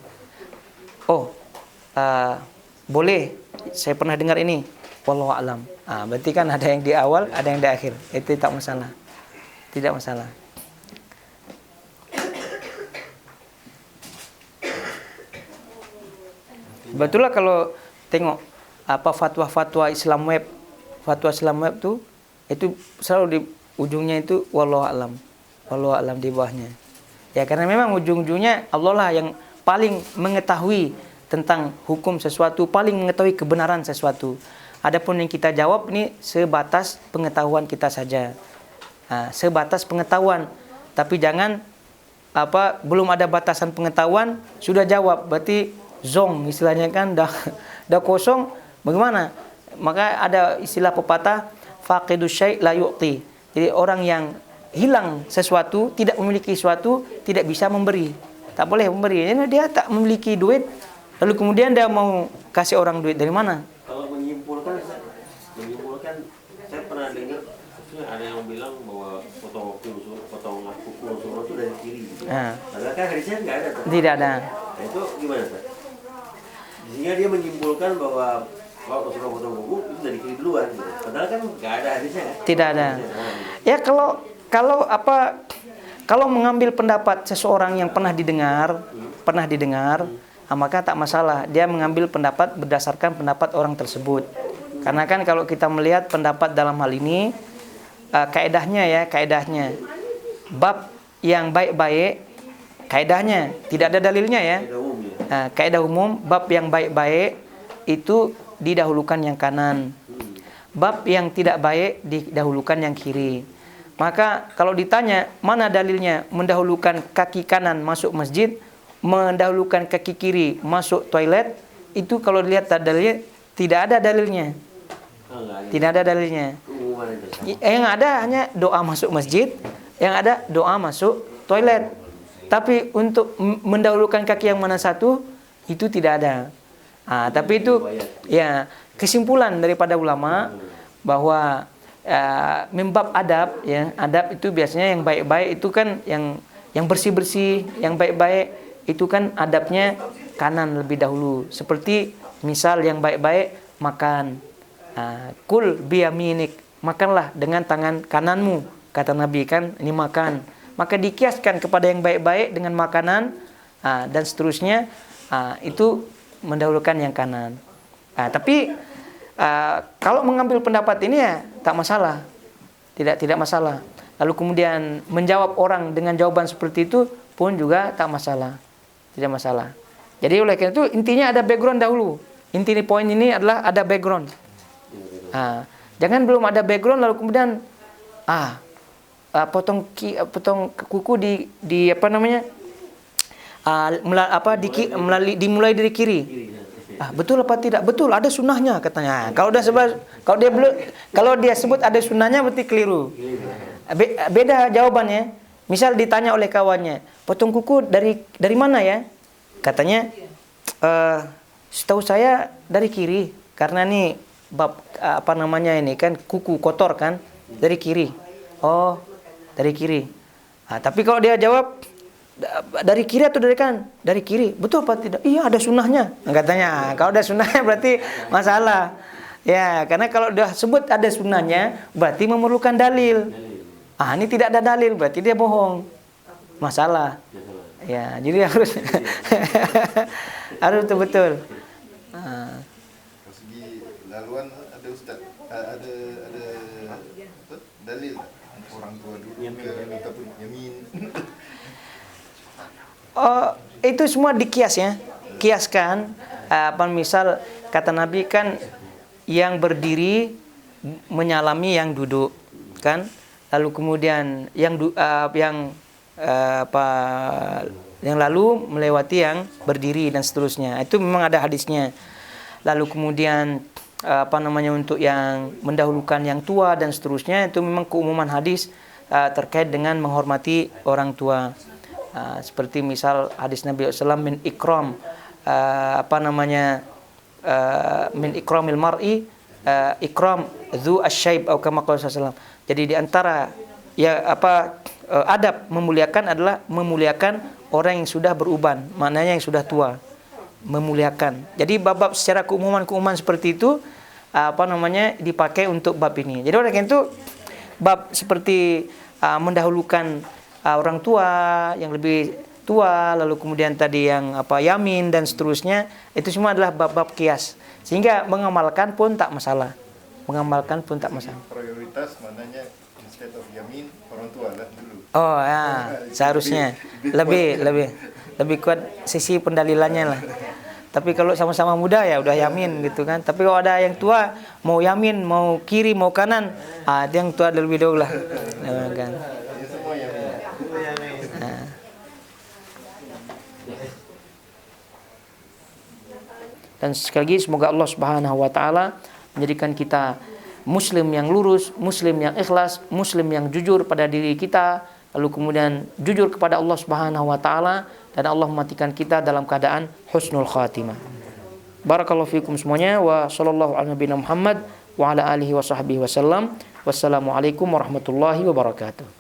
Boleh, saya pernah dengar ini. Wallahu alam. Berarti kan ada yang di awal, ada yang di akhir. Itu tak masalah. Tidak masalah. Betullah kalau tengok fatwa-fatwa Islam web, tuh itu selalu di ujungnya itu wallahu alam di bawahnya. Ya karena memang ujung-ujungnya Allah lah yang paling mengetahui tentang hukum sesuatu, paling mengetahui kebenaran sesuatu. Adapun yang kita jawab ini sebatas pengetahuan kita saja. Sebatas pengetahuan, tapi jangan belum ada batasan pengetahuan sudah jawab, berarti zong istilahnya kan, dah kosong, bagaimana? Maka ada istilah pepatah faqidus syai' la yu'ti. Jadi orang yang hilang sesuatu, tidak memiliki sesuatu, tidak bisa memberi. Tak boleh memberi. Jadi dia tak memiliki duit, lalu kemudian dia mau kasih orang duit, dari mana? Kalau menyimpulkan saya pernah dengar ada yang bilang bahwa potong kuku usul itu dari kiri. Padahal kan hadisnya nggak ada. Tidak ada. Nah, itu gimana, Pak? Sehingga dia menyimpulkan bahwa kalau Rasulullah potong kuku itu dari kiri duluan, gitu. Padahal kan nggak ada hadisnya kan? Tidak ada. Ya kalau mengambil pendapat seseorang yang pernah didengar, maka tak masalah. Dia mengambil pendapat berdasarkan pendapat orang tersebut. Karena kan kalau kita melihat pendapat dalam hal ini, kaedahnya bab yang baik-baik, kaedahnya tidak ada dalilnya ya. Kaedah umum bab yang baik-baik itu didahulukan yang kanan. bab yang tidak baik didahulukan yang kiri. Maka kalau ditanya mana dalilnya mendahulukan kaki kanan masuk masjid, mendahulukan kaki kiri masuk toilet, itu kalau dilihat dalilnya tidak ada dalilnya. Tidak ada dalilnya. Yang ada hanya doa masuk masjid, yang ada doa masuk toilet. Tapi untuk mendahulukan kaki yang mana satu itu tidak ada. Tapi itu ya kesimpulan daripada ulama bahwa membab adab, ya, adab itu biasanya yang baik-baik itu kan yang bersih-bersih, yang baik-baik itu kan adabnya kanan lebih dahulu. Seperti misal yang baik-baik makan, kul biyaminik, makanlah dengan tangan kananmu, kata Nabi kan, ini makan. Maka dikiaskan kepada yang baik-baik dengan makanan dan seterusnya, itu mendahulukan yang kanan. Tapi kalau mengambil pendapat ini ya tak masalah, tidak masalah. Lalu kemudian menjawab orang dengan jawaban seperti itu pun juga tak masalah, tidak masalah. Jadi oleh karena itu intinya ada background dahulu. Inti poin ini adalah ada background. Jangan belum ada background lalu kemudian potong kuku di apa namanya, dimulai dari kiri. Betul apa tidak? Betul, ada sunnahnya katanya. Kalau dia sebut ada sunnahnya berarti keliru. Beda jawabannya. Misal ditanya oleh kawannya, potong kuku dari mana ya? Katanya, setahu saya dari kiri, karena nih bab apa namanya ini kan kuku kotor kan dari kiri. Oh, dari kiri. Tapi kalau dia jawab dari kiri atau dari kanan? Dari kiri. Betul apa tidak? Iya, ada sunnahnya. Katanya. Kalau ada sunnahnya berarti masalah. Ya, karena kalau udah sebut ada sunnahnya berarti memerlukan dalil. Ini tidak ada dalil berarti dia bohong. Masalah. Ya, jadi harus harus betul-betul. Segi laluan ada ustaz, ada dalil orang tua dulu ataupun yamin. Itu semua dikias ya. Kiaskan misal kata Nabi kan yang berdiri menyalami yang duduk kan. Lalu kemudian yang lalu melewati yang berdiri dan seterusnya. Itu memang ada hadisnya. Lalu kemudian untuk yang mendahulukan yang tua dan seterusnya itu memang keumuman hadis terkait dengan menghormati orang tua. Seperti misal hadis Nabi SAW min ikram min ikramil mar'i ikram dzu asyaib atau kama qala sallallahu. Jadi di antara adab memuliakan adalah memuliakan orang yang sudah beruban, maknanya yang sudah tua, memuliakan. Jadi bab secara keumuman seperti itu dipakai untuk bab ini. Jadi oleh karena itu bab seperti mendahulukan orang tua yang lebih tua, lalu kemudian tadi yang yamin dan seterusnya, itu semua adalah bab-bab kias. Sehingga mengamalkan pun tak masalah. Prioritas maknanya instead of yamin orang tua lah dulu. Oh ya, seharusnya lebih kuat sisi pendalilannya lah. Tapi kalau sama-sama muda ya udah yamin gitu kan. Tapi kalau ada yang tua mau yamin, mau kiri, mau kanan, itu yang tua lebih dahulu lah. Kan. Semua yamin. Dan sekali lagi semoga Allah Subhanahu wa taala menjadikan kita muslim yang lurus, muslim yang ikhlas, muslim yang jujur pada diri kita, lalu kemudian jujur kepada Allah Subhanahu wa taala, dan Allah mematikan kita dalam keadaan husnul khatimah. Barakallahu fikum semuanya, wa sallallahu ala nabiyina Muhammad wa ala alihi wa sahbihi wasallam. Wassalamualaikum warahmatullahi wabarakatuh.